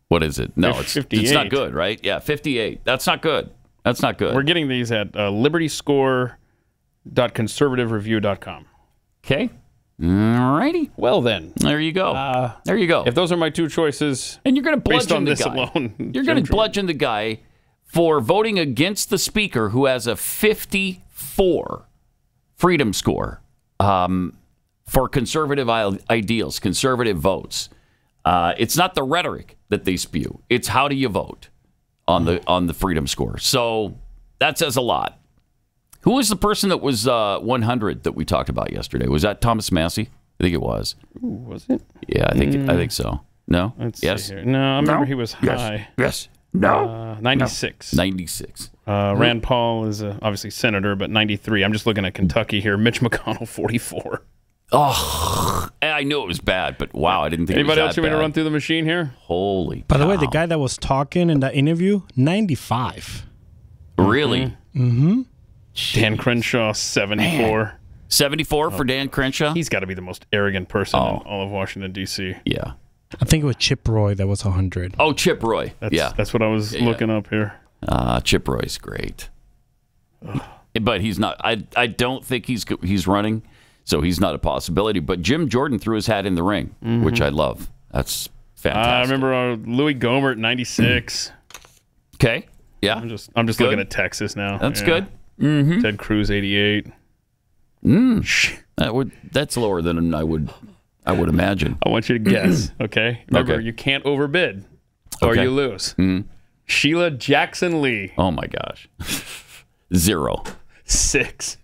What is it? No, it's not good, right? Yeah, 58. That's not good. That's not good. We're getting these at libertyscore.conservativereview.com. Okay. All righty. Well, then. There you go. There you go. If those are my two choices, and you're going to bludgeon based on the this guy. alone, You're going to bludgeon the guy for voting against the speaker who has a 54 freedom score for conservative ideals, conservative votes. It's not the rhetoric that they spew. It's how do you vote on the freedom score. So that says a lot. Who was the person that was 100 that we talked about yesterday? Was that Thomas Massey? I think it was. Ooh, was it? Yeah, I think so. No? Let's see here. No, I remember he was high. Yes. No. 96. 96. Rand Paul is obviously senator, but 93. I'm just looking at Kentucky here. Mitch McConnell, 44. Oh, I knew it was bad, but wow, I didn't think Anybody it was else you want to run through the machine here? Holy By the way, the guy that was talking in that interview, 95. Really? Mm-hmm. Dan Crenshaw, 74. Man. 74 for Dan Crenshaw? He's got to be the most arrogant person in all of Washington, D.C. Yeah. I think it was Chip Roy that was 100. Oh, Chip Roy. That's what I was looking up here. Chip Roy's great. But he's not. I don't think he's running, so he's not a possibility. But Jim Jordan threw his hat in the ring, which I love. That's fantastic. I remember Louis Gohmert, 96. Okay. Yeah. I'm just looking at Texas now. That's good. Mm-hmm. Ted Cruz, 88. That's lower than I would imagine. I want you to guess, okay? Remember, you can't overbid or you lose. Sheila Jackson Lee. Oh, my gosh. 0. 6.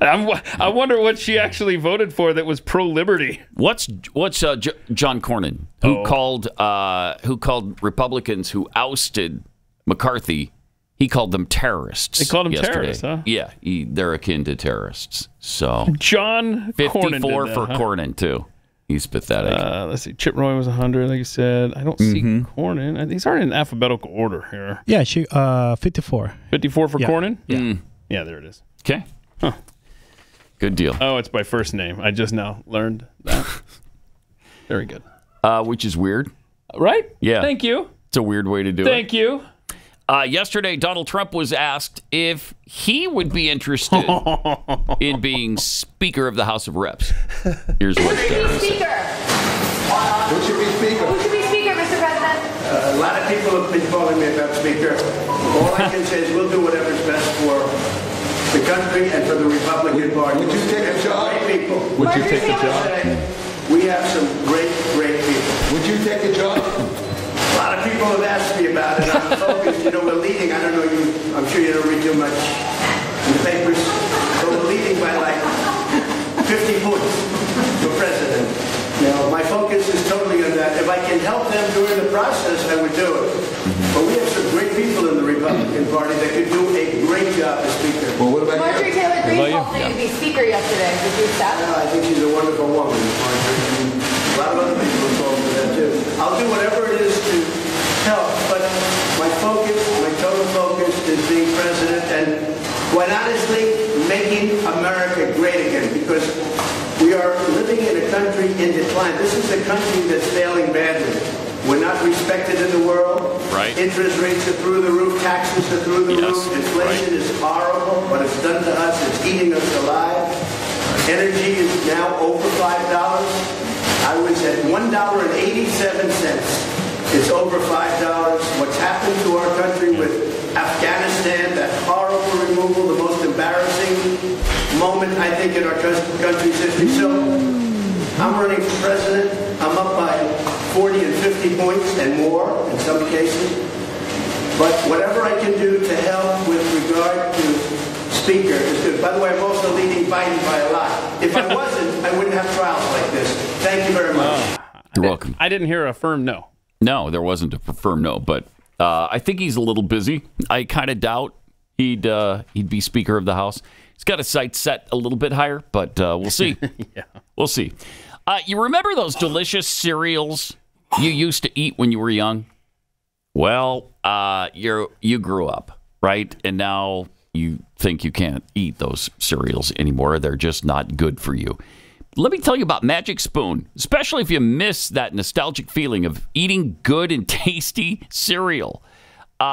I wonder what she actually voted for that was pro-liberty. What's John Cornyn, who called Republicans who ousted McCarthy, he called them terrorists. They called them yesterday. terrorists, huh? Yeah, they're akin to terrorists. So John 54 Cornyn did that, for Cornyn too. He's pathetic. Let's see. Chip Roy was 100, like you said. I don't see Cornyn. These aren't in alphabetical order here. Yeah, 54. 54 for Cornyn? Yeah. Yeah, there it is. Okay. Huh. Good deal. Oh, it's by first name. I just now learned that. Very good. Which is weird. Right? Yeah. Thank you. It's a weird way to do it. Thank you. Yesterday, Donald Trump was asked if he would be interested in being Speaker of the House of Reps. Here's what Who should be Speaker? Who should be Speaker? Who should be Speaker, Mr. President? A lot of people have been calling me about Speaker. All I can say is we'll do whatever's best for the country and for the Republican Party. Would you take a job? Great people. Would you take a job? We have some great people. Would you take a job? A lot of people have asked me about it. I'm focused. We're leading. I don't know you. I'm sure you don't read too much in the papers. But we're leading by like 50 points for president. My focus is totally on that. If I can help them during the process, I would do it. But we have some great people in the Republican Party that could do a great job as Speaker. Well, what about Marjorie Taylor Greene called me to be Speaker yesterday. Did you accept? I think she's a wonderful woman. A lot of other people are called for that too. I'll do whatever it is to help, but my total focus is being president and, quite honestly, making America great again, because we are living in a country in decline. This is a country that's failing badly. We're not respected in the world. Right. Interest rates are through the roof. Taxes are through the roof. Inflation is horrible. What it's done to us, it's eating us alive. Energy is now over $5. I was at $1.87. It's over $5. What's happened to our country with Afghanistan, that horrible removal, the most embarrassing moment, I think, in our country's history. So I'm running for president. I'm up by 40 and 50 points and more in some cases. But whatever I can do to help with regard to Speaker is good. By the way, I'm also leading Biden by a lot. If I wasn't, I wouldn't have trials like this. Thank you very much. You're welcome. I didn't hear a firm no. No, there wasn't a firm no, but I think he's a little busy. I kind of doubt he'd be Speaker of the House. He's got his sights set a little bit higher, but we'll see. Yeah. We'll see. You remember those delicious cereals you used to eat when you were young? Well, you grew up, right? And now you think you can't eat those cereals anymore. They're just not good for you. Let me tell you about Magic Spoon, especially if you miss that nostalgic feeling of eating good and tasty cereal.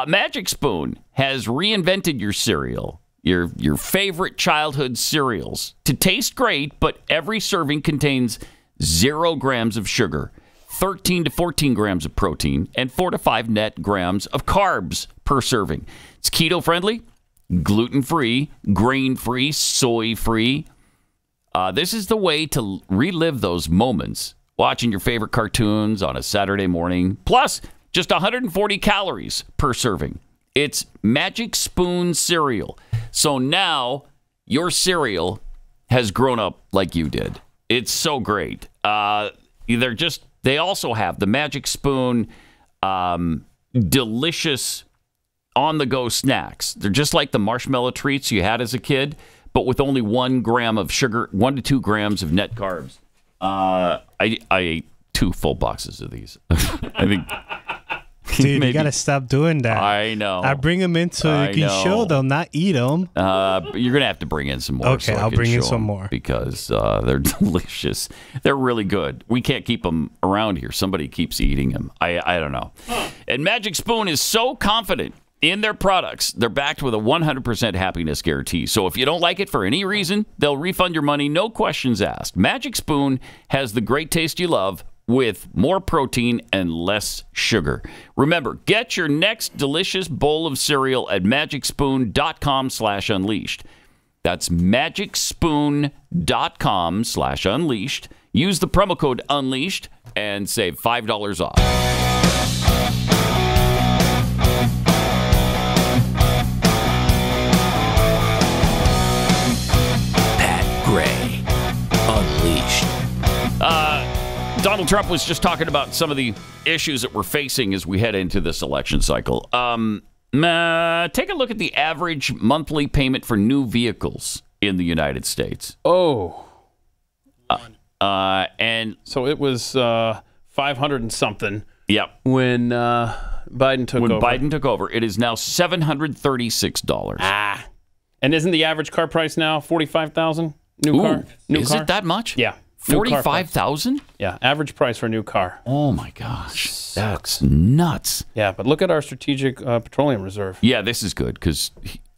Magic Spoon has reinvented your cereal, your favorite childhood cereals, to taste great, but every serving contains 0 grams of sugar, 13 to 14 grams of protein, and 4 to 5 net grams of carbs per serving. It's keto-friendly, gluten-free, grain-free, soy-free. This is the way to relive those moments watching your favorite cartoons on a Saturday morning. Plus, just 140 calories per serving. It's Magic Spoon cereal. So now your cereal has grown up like you did. It's so great. They also have the Magic Spoon delicious on-the-go snacks. They're just like the marshmallow treats you had as a kid, but with only 1 gram of sugar, 1 to 2 grams of net carbs. I ate 2 full boxes of these. I think. Dude, you gotta stop doing that. I know. I bring them in so you can show them, not eat them. You're gonna have to bring in some more. Okay, I'll bring in some more because they're delicious. They're really good. We can't keep them around here. Somebody keeps eating them. I don't know. And Magic Spoon is so confident in their products, they're backed with a 100% happiness guarantee. So if you don't like it for any reason, they'll refund your money, no questions asked. Magic Spoon has the great taste you love with more protein and less sugar. Remember, get your next delicious bowl of cereal at magicspoon.com/unleashed. That's magicspoon.com/unleashed. Use the promo code UNLEASHED and save $5 off. Gray Unleashed. Donald Trump was just talking about some of the issues that we're facing as we head into this election cycle. Take a look at the average monthly payment for new vehicles in the United States. Oh. And so it was 500 and something. Yep. When Biden took over. When Biden took over, it is now $736. And isn't the average car price now $45,000? New car. Is it that much? Yeah. $45,000? Yeah, average price for a new car. Oh my gosh, that's nuts. Yeah, but look at our strategic petroleum reserve. Yeah, this is good because.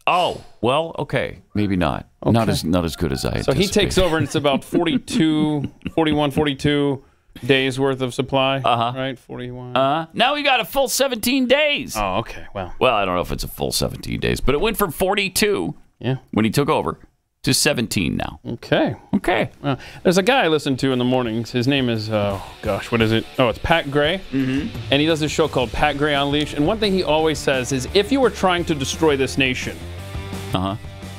Okay, maybe not. Okay. Not as good as I. So he takes over, and it's about 42 days worth of supply. Right, 41. Now we got a full 17 days. Oh, okay. Well, I don't know if it's a full 17 days, but it went from 42. Yeah. When he took over. To 17 now. Okay. Well, there's a guy I listen to in the mornings. His name is, what is it? Oh, it's Pat Gray. Mm-hmm. And he does this show called Pat Gray Unleashed. And one thing he always says is, if you were trying to destroy this nation,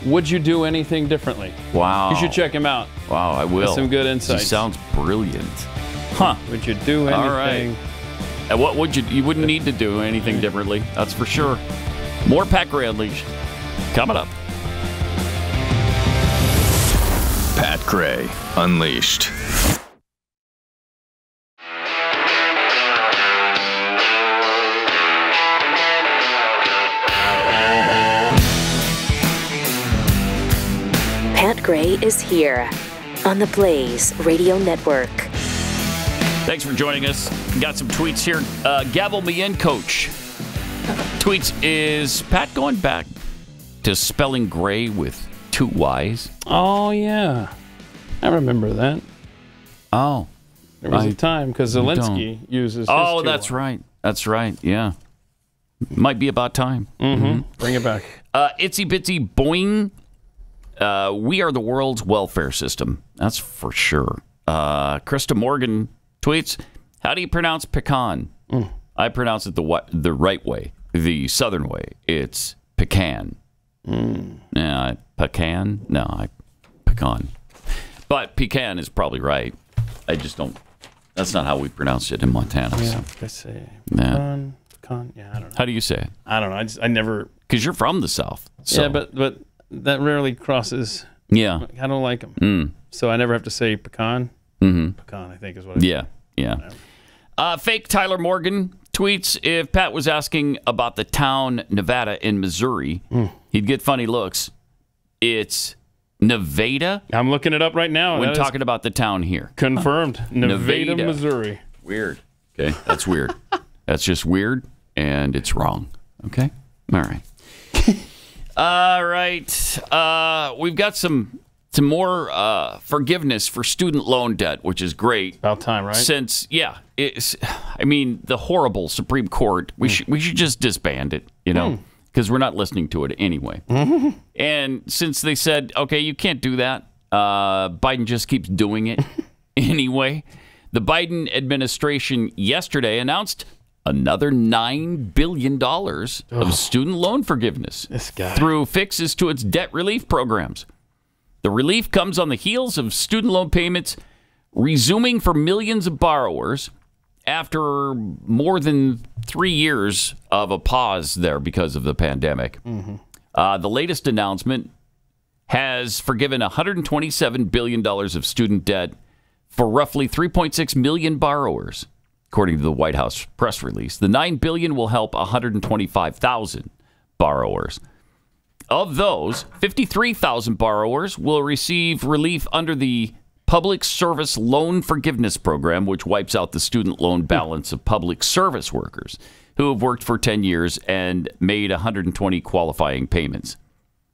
would you do anything differently? Wow. You should check him out. Wow, I will. Some good insights. He sounds brilliant. Huh. Would you do anything? All right. And what would you wouldn't need to do anything differently. That's for sure. More Pat Gray Unleashed coming up. Pat Gray Unleashed. Pat Gray is here on the Blaze Radio Network. Thanks for joining us. Got some tweets here. Gavel me in, coach. Tweets, is Pat going back to spelling gray with 2 Y's? Oh, yeah. I remember that. Oh. There was a time because Zelensky uses his 2 that's right. That's right. Yeah. Might be about time. Mm-hmm. Bring it back. Itsy Bitsy Boing. We are the world's welfare system. That's for sure. Krista Morgan tweets, how do you pronounce pecan? I pronounce it the right way, the southern way. It's pecan. Yeah, pecan? No, pecan. But pecan is probably right. I just don't. That's not how we pronounce it in Montana. Yeah, I say pecan. Yeah, I don't know. How do you say it? I don't know. I never. Because you're from the South. So. Yeah, but that rarely crosses. Yeah. I don't like them. So I never have to say pecan. Mm-hmm. Pecan, I think is what I say. Yeah. Fake Tyler Morgan tweets, if Pat was asking about the town Nevada in Missouri, he'd get funny looks. It's Nevada. I'm looking it up right now. When talking about the town here. Confirmed. Nevada, Missouri. Weird. Okay, that's weird. That's just weird, and it's wrong. Okay? All right. All right. We've got some more forgiveness for student loan debt, which is great. About time, right? Since, the horrible Supreme Court, we should just disband it, because we're not listening to it anyway. And since they said, okay, you can't do that, Biden just keeps doing it anyway. The Biden administration yesterday announced another $9 billion of student loan forgiveness through fixes to its debt relief programs. The relief comes on the heels of student loan payments resuming for millions of borrowers after more than 3 years of a pause there because of the pandemic. The latest announcement has forgiven $127 billion of student debt for roughly 3.6 million borrowers, according to the White House press release. The $9 billion will help 125,000 borrowers. Of those, 53,000 borrowers will receive relief under the Public Service Loan Forgiveness Program, which wipes out the student loan balance of public service workers who have worked for 10 years and made 120 qualifying payments.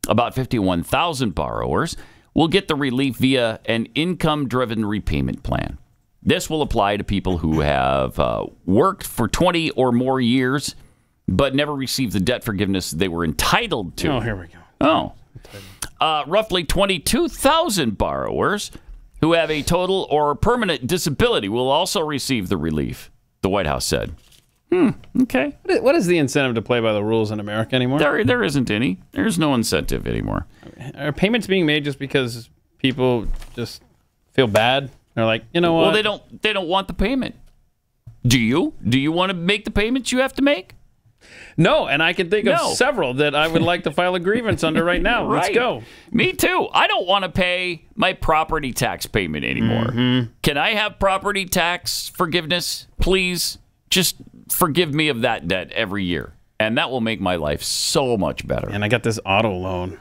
About 51,000 borrowers will get the relief via an income-driven repayment plan. This will apply to people who have worked for 20 or more years but never received the debt forgiveness they were entitled to. Oh, here we go. Roughly 22,000 borrowers who have a total or permanent disability will also receive the relief, the White House said. Okay. What is the incentive to play by the rules in America anymore? There isn't any. There's no incentive anymore. Are payments being made just because people just feel bad? They're like, you know what? Well, they don't want the payment. Do you? Do you want to make the payments you have to make? No, and I can think of several that I would like to file a grievance under right now. Let's go. Me too. I don't want to pay my property tax payment anymore. Can I have property tax forgiveness, please? Just forgive me of that debt every year, and that will make my life so much better. And I got this auto loan.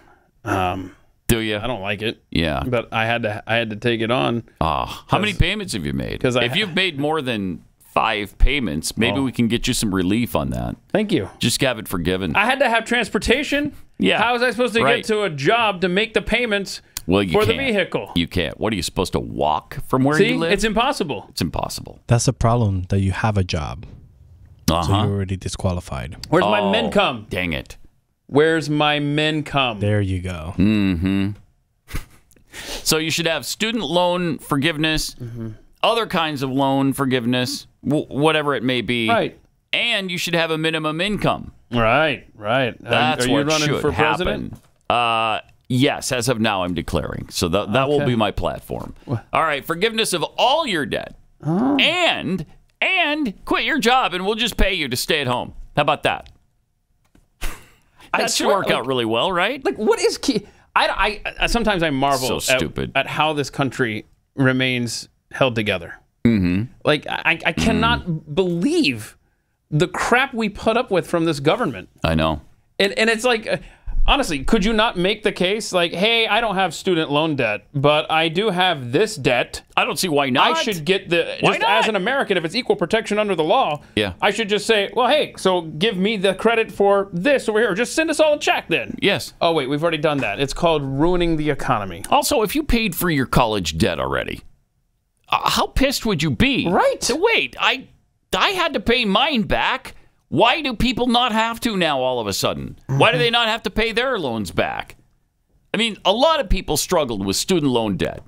Do you? I don't like it. Yeah, but I had to take it on. How many payments have you made? Because if you've made more than 5 payments, maybe we can get you some relief on that. Thank you. Just have it forgiven. I had to have transportation. Yeah. How was I supposed to get to a job to make the payments for the vehicle? You can't. What, are you supposed to walk from where See, you live? it's impossible. It's impossible. That's the problem, that you have a job. So you're already disqualified. Where's my men come? Dang it. Where's my men come? There you go. So you should have student loan forgiveness, other kinds of loan forgiveness, whatever it may be. Right. And you should have a minimum income. Right. That's Are you what running should for president? happen. Yes, as of now, I'm declaring. So that will be my platform. All right, forgiveness of all your debt. And quit your job, and we'll just pay you to stay at home. How about that? That should work out really well, right? Like, what is key? I sometimes I marvel at how this country remains held together. Like, I cannot believe the crap we put up with from this government. I know. And it's like, honestly, could you not make the case like, hey, I don't have student loan debt, but I do have this debt. I don't see why not. I should get as an American, if it's equal protection under the law, I should just say, well, hey, so give me the credit for this over here. Or just send us all a check then. Yes. Oh, wait, we've already done that. It's called ruining the economy. Also, if you paid for your college debt already, how pissed would you be? Right. So wait, I had to pay mine back. Why do people not have to now all of a sudden? Why do they not have to pay their loans back? I mean, a lot of people struggled with student loan debt.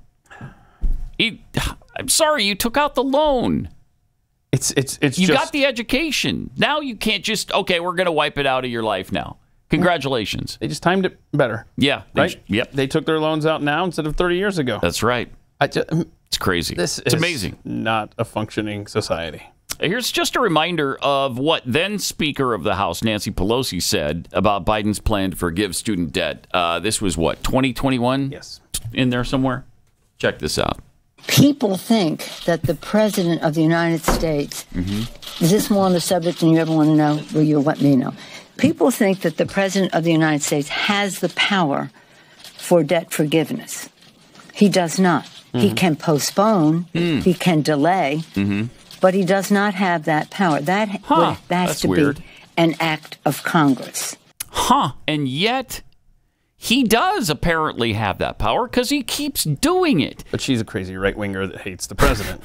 I'm sorry, you took out the loan. You got the education. Now you can't just, okay, we're going to wipe it out of your life now. Congratulations. They just timed it better. Yeah. Right? Yep. They took their loans out now instead of 30 years ago. That's right. It's crazy. It's amazing. Not a functioning society. Here's just a reminder of what then Speaker of the House, Nancy Pelosi, said about Biden's plan to forgive student debt. This was what, 2021? Yes. In there somewhere? Check this out. People think that the President of the United States, is this more on the subject than you ever want to know? Well, you'll let me know. People think that the President of the United States has the power for debt forgiveness. He does not. He can postpone, he can delay, but he does not have that power. That has to be an act of Congress. And yet, he does apparently have that power because he keeps doing it. But she's a crazy right-winger that hates the president.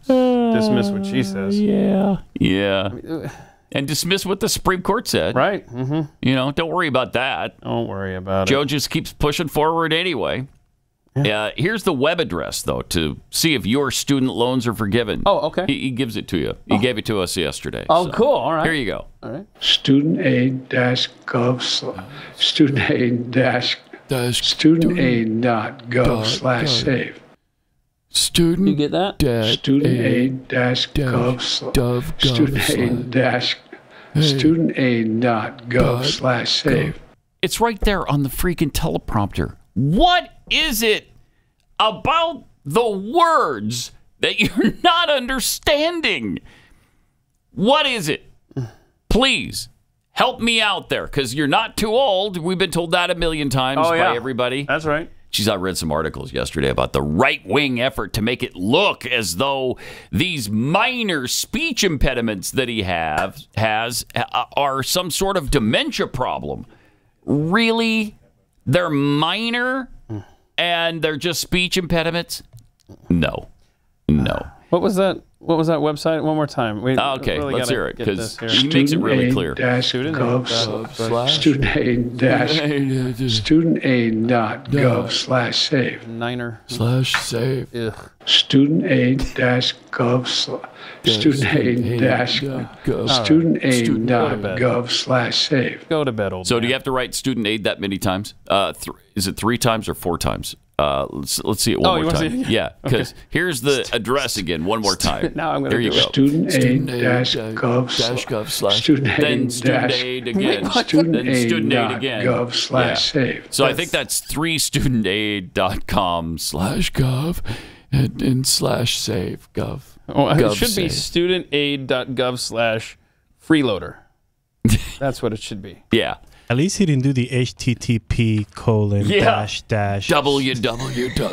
Dismiss what she says. Yeah. And dismiss what the Supreme Court said. Right. You know, don't worry about that. Don't worry about it. Joe just keeps pushing forward anyway. Here's the web address, though, to see if your student loans are forgiven. Oh, okay. He gives it to you. He gave it to us yesterday. Oh, cool. All right. Here you go. All right. Studentaid.gov/save. Student. You get that? Studentaid.gov/save. It's right there on the freaking teleprompter. What is it about the words that you're not understanding? What is it? Please help me out there, because you're not too old. We've been told that a million times by everybody. That's right. Geez, I read some articles yesterday about the right-wing effort to make it look as though these minor speech impediments that he has are some sort of dementia problem. Really? They're minor and they're just speech impediments? No. What was that? What was that website? One more time. Okay, really let's hear it, because he makes it really clear. Studentaid.gov/save. Niner. /save. Studentaid.gov/save. Go to bed, old So do you have to write student aid that many times? Is it 3 times or 4 times? Let's see it one more time. Yeah, because here's the address again, one more time. Now I'm going to do go. Studentaid.gov/student then student aid again. Then student aid again. Gov/save. So I think that's 3 studentaid.com/gov and /save gov. Oh, it should be studentaid.gov/freeloader. That's what it should be. Yeah. At least he didn't do the HTTP : www.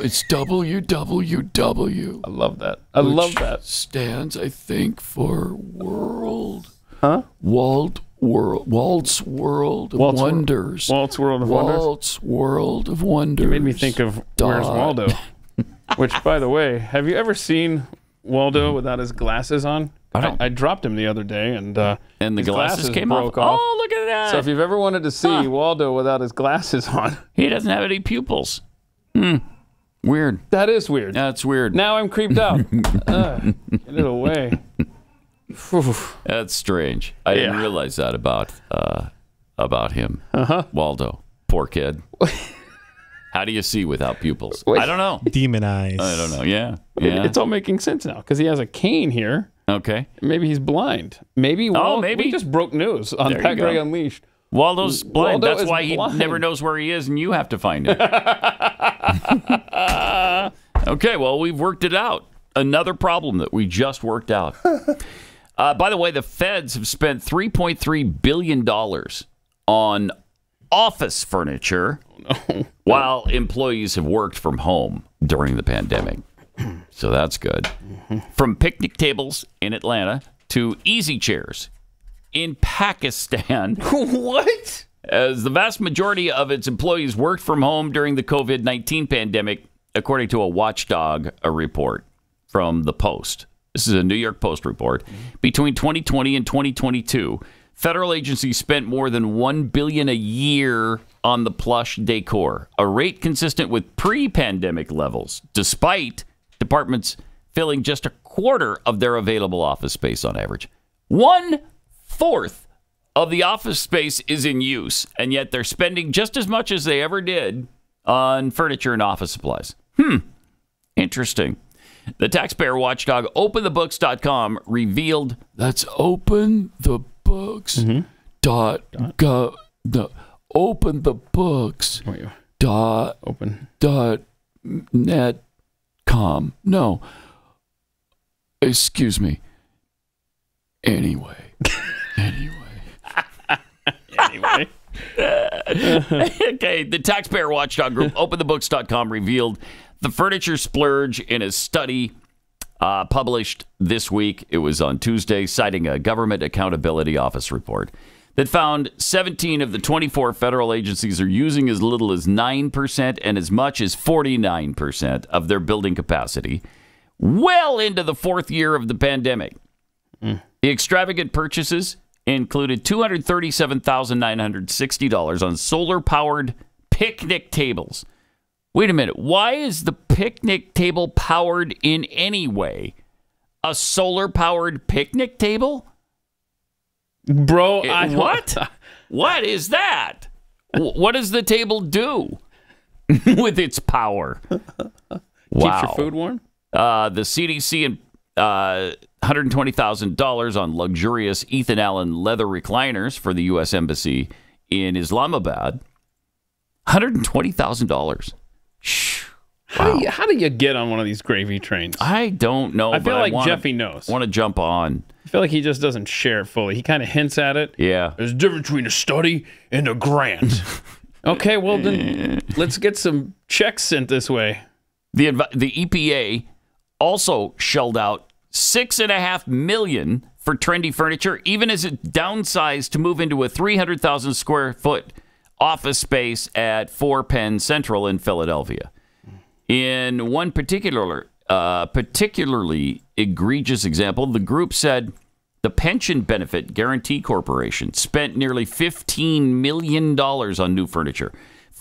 It's www. I love that. I love that. Stands, I think, for world. Huh? Wald's World of Wonders. Walt's World of Wonders. Walt's World of Wonders. You made me think of Where's Waldo? Which, by the way, have you ever seen Waldo without his glasses on? I dropped him the other day, and the glasses came broke off. off. Oh, look at that! So if you've ever wanted to see Waldo without his glasses on, he doesn't have any pupils. Weird. That is weird. That's weird. Now I'm creeped out. Get it away. That's strange. I didn't realize that about him. Waldo, poor kid. How do you see without pupils? I don't know. Demon eyes. I don't know. Yeah. It's all making sense now because he has a cane here. Okay. Maybe he's blind. Maybe. Maybe. We just broke news on Pat Gray Unleashed. Waldo's blind. Waldo That's why he never knows where he is, and you have to find him. Okay, well, we've worked it out. Another problem that we just worked out. By the way, the feds have spent $3.3 billion on office furniture while employees have worked from home during the pandemic. So that's good. From picnic tables in Atlanta to easy chairs in Pakistan. What? As the vast majority of its employees worked from home during the COVID-19 pandemic, according to a Watchdog report from the Post. This is a New York Post report. Between 2020 and 2022, federal agencies spent more than $1 billion a year on the plush decor, a rate consistent with pre-pandemic levels, despite departments filling just a quarter of their available office space on average. 1/4 of the office space is in use, and yet they're spending just as much as they ever did on furniture and office supplies. Interesting. The taxpayer watchdog OpenTheBooks.com revealed that's OpenTheBooks. Gov. OpenTheBooks.net.com. No. Excuse me. Anyway. Okay, the taxpayer watchdog group OpenTheBooks.com revealed the furniture splurge in a study published this week. It was on Tuesday, citing a Government Accountability Office report that found 17 of the 24 federal agencies are using as little as 9% and as much as 49% of their building capacity well into the 4th year of the pandemic. The extravagant purchases included $237,960 on solar-powered picnic tables, Wait a minute. Why is the picnic table powered in any way? A solar-powered picnic table? Bro, what? What is that? What does the table do with its power? Wow. Keeps your food warm? The CDC and $120,000 on luxurious Ethan Allen leather recliners for the U.S. Embassy in Islamabad. $120,000. How do you get on one of these gravy trains? I don't know. I feel like Jeffy knows. Want to jump on. I feel like he just doesn't share it fully. He kind of hints at it. Yeah. There's a difference between a study and a grant. Okay, well then let's get some checks sent this way. The EPA also shelled out $6.5 million for trendy furniture, even as it downsized to move into a 300,000 square foot office space at 4 Penn Central in Philadelphia. In one particularly egregious example, the group said the Pension Benefit Guarantee Corporation spent nearly $15 million on new furniture,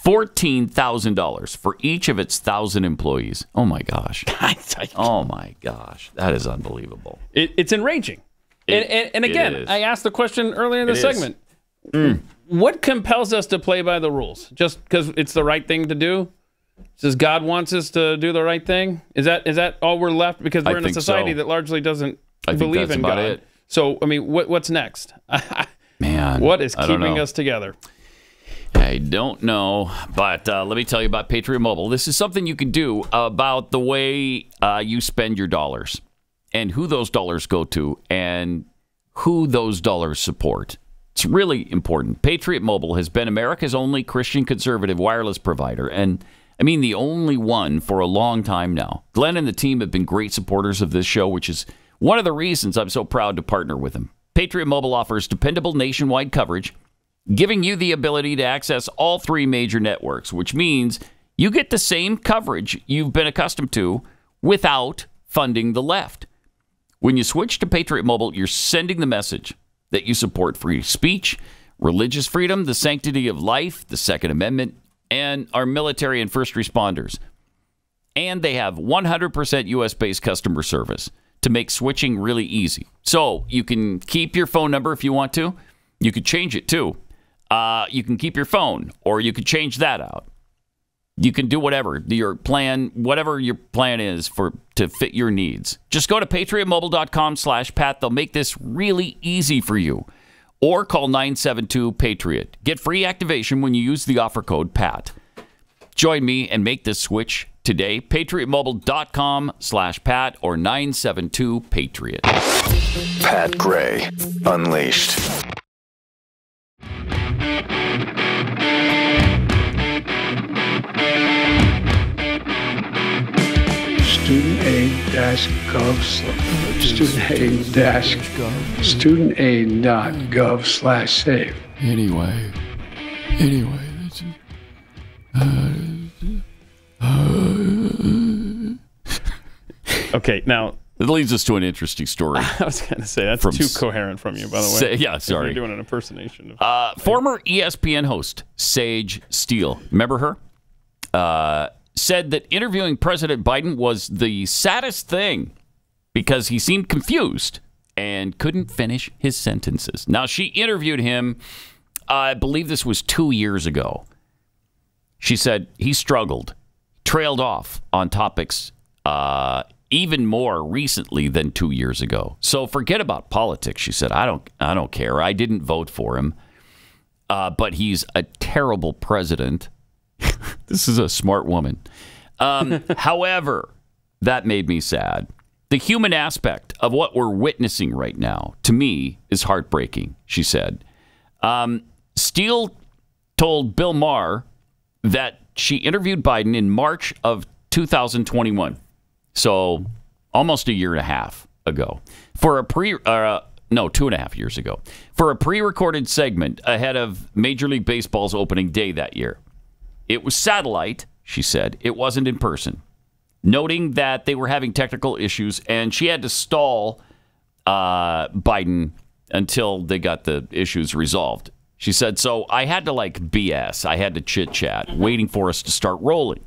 $14,000 for each of its 1,000 employees. Oh, my gosh. Oh, my gosh. That is unbelievable. It's enraging. And again, I asked the question earlier in the segment. What compels us to play by the rules? Just because it's the right thing to do? Says God wants us to do the right thing? Is that all we're left? Because we're in a society that largely doesn't believe in God. It. So, I mean, what's next? Man, what is keeping us together? I don't know, but let me tell you about Patriot Mobile. This is something you can do about the way you spend your dollars and who those dollars go to and who those dollars support. It's really important. Patriot Mobile has been America's only Christian conservative wireless provider, and I mean the only one for a long time now. Glenn and the team have been great supporters of this show, which is one of the reasons I'm so proud to partner with them. Patriot Mobile offers dependable nationwide coverage, giving you the ability to access all 3 major networks, which means you get the same coverage you've been accustomed to without funding the left. When you switch to Patriot Mobile, you're sending the message that you support free speech, religious freedom, the sanctity of life, the Second Amendment, and our military and first responders. And they have 100% U.S.-based customer service to make switching really easy. So you can keep your phone number if you want to. You could change it too. You can keep your phone, or you could change that out. You can do whatever your plan is to fit your needs. Just go to patriotmobile.com/Pat. They'll make this really easy for you. Or call 972-PATRIOT. Get free activation when you use the offer code PAT. Join me and make this switch today. patriotmobile.com/Pat or 972-PATRIOT. Pat Gray Unleashed. studentaid.gov/save. Anyway, okay, now it leads us to an interesting story. I was going to say that's too coherent from you, by the way. Yeah, sorry. You're doing an impersonation. Former ESPN host Sage Steele, remember her? Said that interviewing President Biden was the saddest thing because he seemed confused and couldn't finish his sentences. Now, she interviewed him, I believe this was 2 years ago. She said he struggled, trailed off on topics even more recently than 2 years ago. So forget about politics, she said. I don't care. I didn't vote for him. But he's a terrible president. This is a smart woman. However, that made me sad. The human aspect of what we're witnessing right now, to me, is heartbreaking, she said. Steele told Bill Maher that she interviewed Biden in March of 2021. So almost a year and a half ago. For a 2.5 years ago. For a pre-recorded segment ahead of Major League Baseball's opening day that year. It was satellite, she said. It wasn't in person. Noting that they were having technical issues and she had to stall Biden until they got the issues resolved. She said, so I had to BS. I had to chit-chat, waiting for us to start rolling.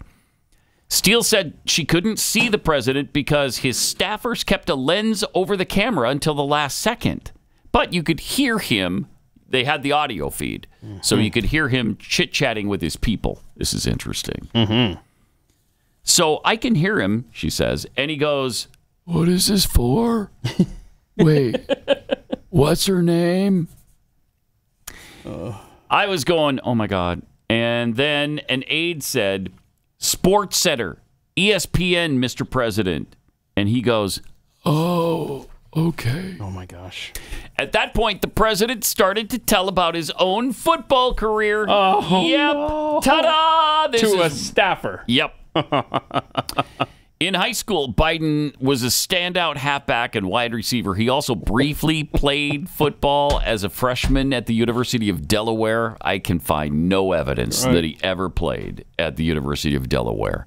Steele said she couldn't see the president because his staffers kept a lens over the camera until the last second. But you could hear him. They had the audio feed, so you could hear him chit-chatting with his people. This is interesting. So I can hear him, she says, and he goes, "What is this for? Wait, what's her name?" I was going, oh, my God. And then an aide said, "Sports Center, ESPN, Mr. President." And he goes, "Oh, okay." Oh, my gosh. At that point, the president started to tell about his own football career. Oh, yep. no. Ta-da! To a staffer. Yep. In high school, Biden was a standout halfback and wide receiver. He also briefly played football as a freshman at the University of Delaware. I can find no evidence that he ever played at the University of Delaware.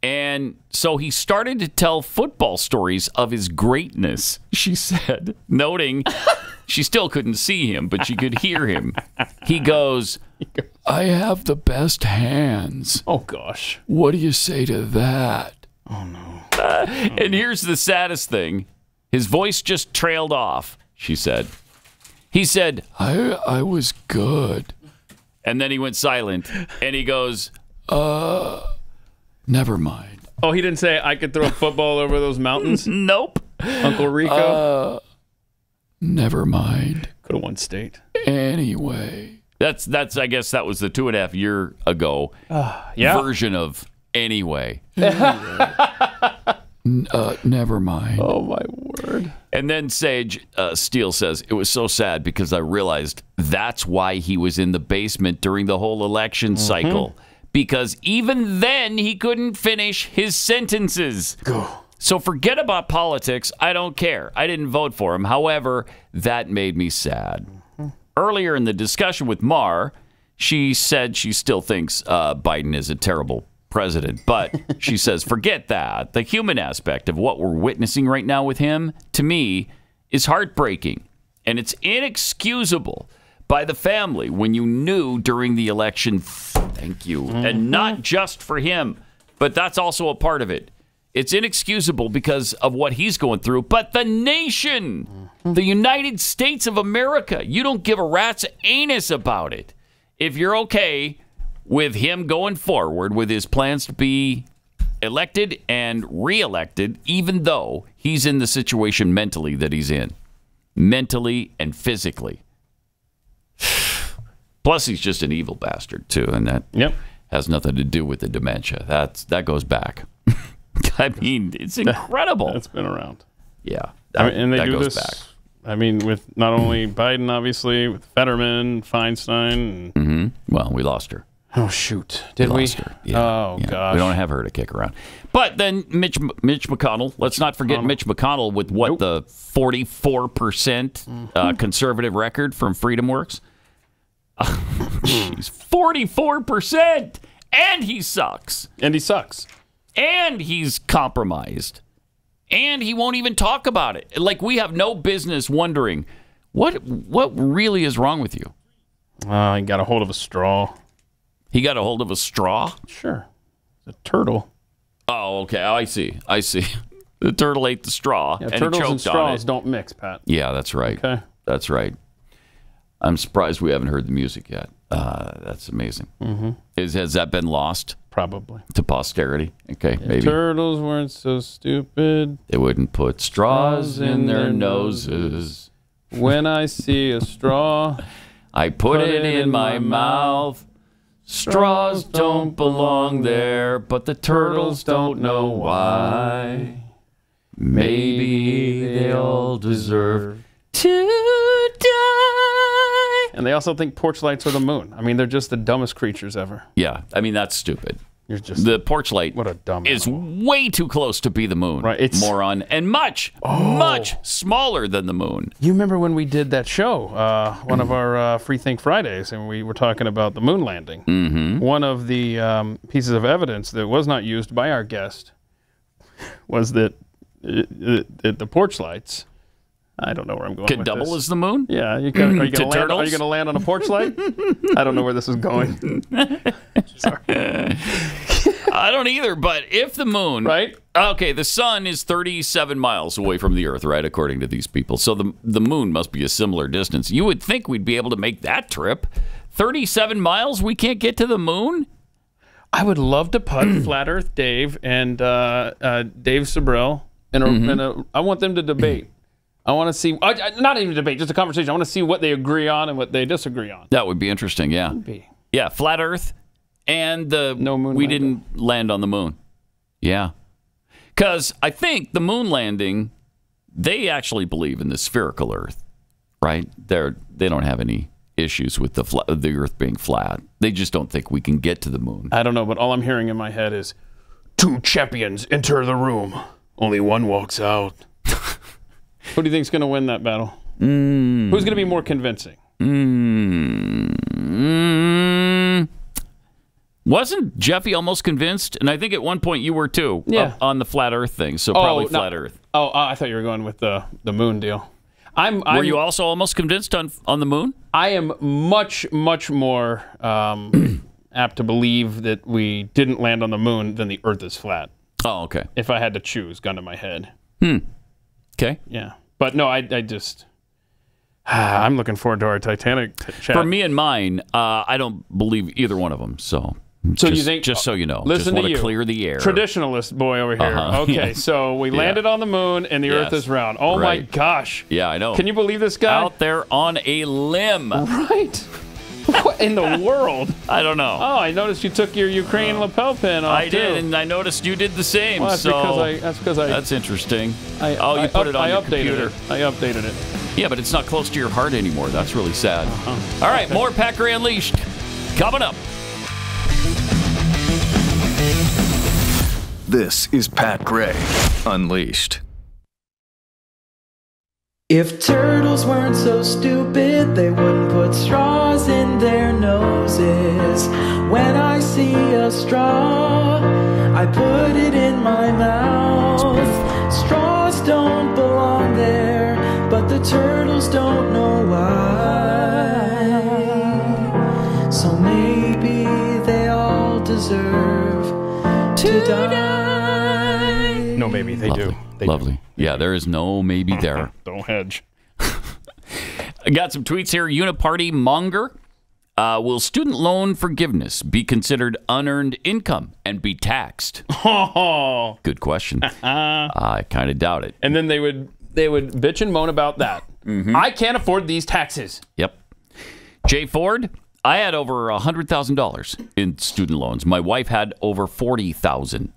And so he started to tell football stories of his greatness, she said, noting she still couldn't see him, but she could hear him. He goes, "I have the best hands." Oh, gosh. What do you say to that? Oh, no. And here's the saddest thing. His voice just trailed off, she said. He said, I was good. And then he went silent. And he goes, never mind. Oh, he didn't say I could throw a football over those mountains? Nope. Uncle Rico? Never mind. Could have won state. Anyway. That's. I guess that was the 2.5 year ago version of anyway. Never mind. Oh, my word. And then Sage Steele says, "It was so sad because I realized that's why he was in the basement during the whole election cycle. Because even then he couldn't finish his sentences. So forget about politics. I don't care. I didn't vote for him. However, that made me sad." Earlier in the discussion with Marr, she said she still thinks Biden is a terrible president. But she says, forget that. The human aspect of what we're witnessing right now with him, to me, is heartbreaking. And it's inexcusable by the family when you knew during the election, thank you, and not just for him, but that's also a part of it. It's inexcusable because of what he's going through, but the nation, the United States of America, you don't give a rat's anus about it. If you're okay with him going forward with his plans to be elected and reelected, even though he's in the situation mentally that he's in, mentally and physically. Plus, he's just an evil bastard, too, and that has nothing to do with the dementia. That goes back. I mean, it's incredible. It's been around. Yeah. And they that do goes this, back. I mean, with not only Biden, obviously, with Fetterman, Feinstein. Well, we lost her. Oh, shoot. Did we? Lost her. Yeah. Oh, Yeah. gosh. We don't have her to kick around. But then Mitch McConnell. Let's not forget Mitch McConnell with what, the 44% conservative record from FreedomWorks? Jeez, 44%! And he sucks. And he sucks. And he's compromised. And he won't even talk about it. Like, we have no business wondering, what really is wrong with you? He got a hold of a straw. He got a hold of a straw? Sure. A turtle. Oh, okay. I see. The turtle ate the straw and turtles choked and straws on it. don't mix, Pat. Yeah, that's right. Okay. That's right. I'm surprised we haven't heard the music yet. That's amazing. Has that been lost? Probably. To posterity? Okay, maybe. Turtles weren't so stupid. They wouldn't put straws in their noses. When I see a straw, I put it in my mouth. Straws don't belong there, but the turtles don't know why. Maybe they all deserve to die. And they also think porch lights are the moon. I mean, they're just the dumbest creatures ever. Yeah, I mean, that's stupid. You're just the porch light what a dumb is way too close to be the moon. Right, it's moron, and much smaller than the moon. You remember when we did that show, one of our Free Think Fridays, and we were talking about the moon landing. One of the pieces of evidence that was not used by our guest was that the porch lights. I don't know where I'm going. Could with double this. as the moon? Yeah, are you going to land on a porch light? I don't know where this is going. Sorry. I don't either, but if the moon... Right? Okay, the sun is 37 miles away from the Earth, right, according to these people. So the moon must be a similar distance. You would think we'd be able to make that trip. 37 miles, we can't get to the moon? I would love to put Flat Earth Dave and Dave Sabrell I want them to debate. I want to see, not even debate, just a conversation. I want to see what they agree on and what they disagree on. That would be interesting, yeah. Yeah, Flat Earth and the no moon we landing. didn't land on the moon. Yeah. Because I think the moon landing, they actually believe in the spherical Earth, right? They don't have any issues with the Earth being flat. They just don't think we can get to the moon. I don't know, but all I'm hearing in my head is, 2 champions enter the room. Only one walks out. Who do you think's going to win that battle? Who's going to be more convincing? Wasn't Jeffy almost convinced? And I think at one point you were too, on the flat Earth thing. So probably flat Earth. I thought you were going with the moon deal. Were you also almost convinced on the moon? I am much more apt to believe that we didn't land on the moon than the Earth is flat. Oh, okay. If I had to choose, gun to my head. Okay. Yeah. But no, I just... I'm looking forward to our Titanic chat. For me and mine, I don't believe either one of them. So you think... Just so you know. Listen just to you. Clear the air. Traditionalist boy over here. Okay, so we landed on the moon and the Earth is round. Oh, my gosh. Yeah, I know. Can you believe this guy? Out there on a limb. Right. What in the world? I don't know. Oh, I noticed you took your Ukraine lapel pin off, I did, and I noticed you did the same. Well, that's because I... That's interesting. You put it on your computer. I updated it. Yeah, but it's not close to your heart anymore. That's really sad. All right, more Pat Gray Unleashed coming up. This is Pat Gray Unleashed. If turtles weren't so stupid, they wouldn't put straws in their noses. When I see a straw, I put it in my mouth. Straws don't belong there, but the turtles don't know why. So maybe they all deserve to die. No, maybe they do. Lovely. Yeah, there is no maybe there. Don't hedge. I got some tweets here. Uniparty Monger. Will student loan forgiveness be considered unearned income and be taxed? Good question. I kind of doubt it. And then they would bitch and moan about that. I can't afford these taxes. Yep. Jay Ford. I had over $100,000 in student loans. My wife had over $40,000.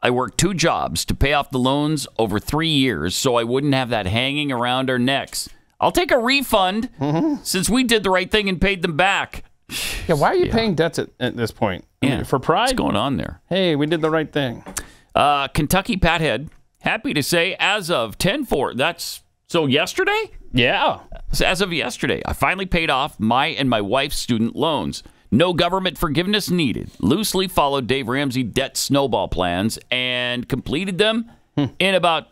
I worked 2 jobs to pay off the loans over 3 years so I wouldn't have that hanging around our necks. I'll take a refund since we did the right thing and paid them back. Yeah, why are you paying debts at this point? For pride? What's going on there? Hey, we did the right thing. Kentucky Pathead, happy to say as of 10/4, that's so yesterday? Yeah. So as of yesterday, I finally paid off my and my wife's student loans. No government forgiveness needed. Loosely followed Dave Ramsey debt snowball plans and completed them in about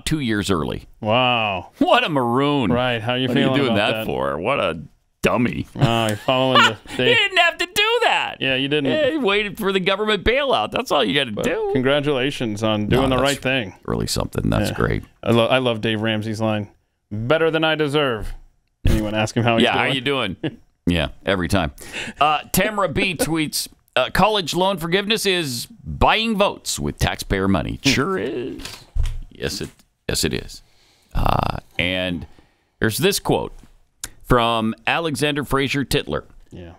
2 years early. Wow. What a maroon. Right. How are you what feeling are you doing about that for? What a dummy. Oh, you're following the... You didn't have to do that. Yeah, you didn't. Yeah, you waited for the government bailout. That's all you got to do. Congratulations on doing the right thing. Really something. That's great. I love Dave Ramsey's line. Better than I deserve. Anyone ask him how he's doing? How you doing? Yeah, every time. Tamara B tweets, college loan forgiveness is buying votes with taxpayer money. Sure is. Yes, it is. And there's this quote from Alexander Fraser Tytler. Yeah.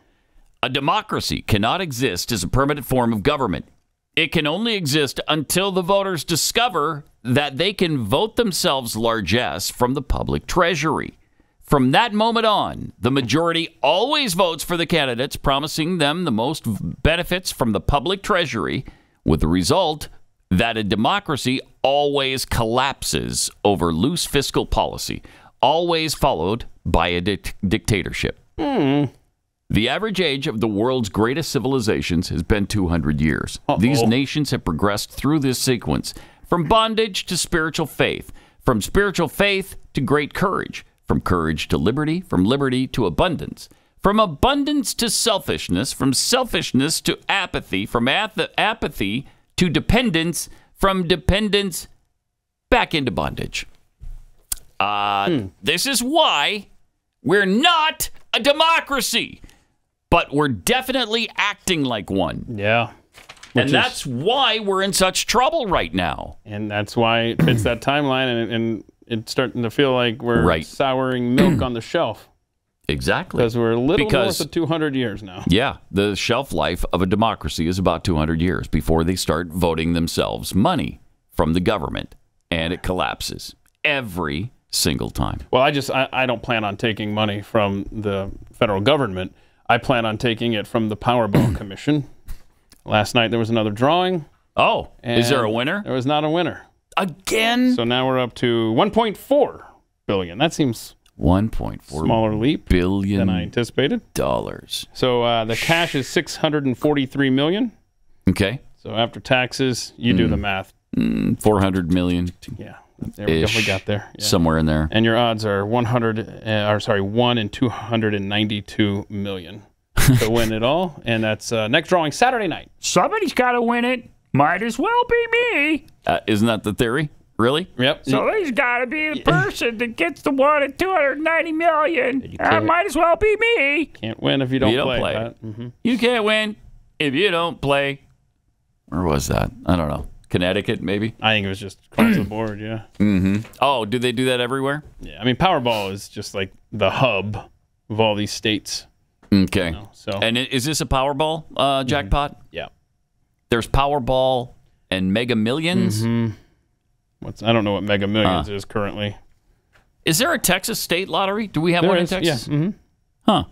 A democracy cannot exist as a permanent form of government. It can only exist until the voters discover that they can vote themselves largesse from the public treasury. From that moment on, the majority always votes for the candidates promising them the most benefits from the public treasury, with the result that a democracy always collapses over loose fiscal policy, always followed by a dictatorship. The average age of the world's greatest civilizations has been 200 years. These nations have progressed through this sequence, from bondage to spiritual faith, from spiritual faith to great courage, from courage to liberty, from liberty to abundance, From abundance to selfishness, from selfishness to apathy, from apathy to dependence, from dependence back into bondage. This is why we're not a democracy, but we're definitely acting like one. Yeah. And that's why we're in such trouble right now. And that's why it fits that timeline, and it's starting to feel like we're souring milk on the shelf. Exactly. Because we're a little north of 200 years now. Yeah, the shelf life of a democracy is about 200 years before they start voting themselves money from the government, and it collapses every single time. Well, I don't plan on taking money from the federal government. I plan on taking it from the Powerball Commission. Last night there was another drawing. Oh, is there a winner? There was not a winner. Again? So now we're up to 1.4 billion. That seems 1.4 smaller leap billion than I anticipated. Dollars. So the cash is 643 million. Okay. So after taxes, you do the math. 400 million. Yeah. There we definitely got there. Yeah. Somewhere in there. And your odds are 1 in 292 million to win it all. And that's next drawing Saturday night. Somebody's got to win it. Might as well be me. Isn't that the theory? Really? Yep. So there's got to be the person that gets the 1 in 290 million. Might as well be me. Can't win if you don't play. Mm-hmm. You can't win if you don't play. Where was that? I don't know. Connecticut, maybe? I think it was just across the board, yeah. Mm-hmm. Oh, do they do that everywhere? Yeah, I mean, Powerball is just like the hub of all these states. Okay. You know, so. And is this a Powerball jackpot? Yeah. There's Powerball and Mega Millions? Mm-hmm. I don't know what Mega Millions is currently. Is there a Texas state lottery? Do we have one in Texas? Yeah. Mm-hmm. Huh.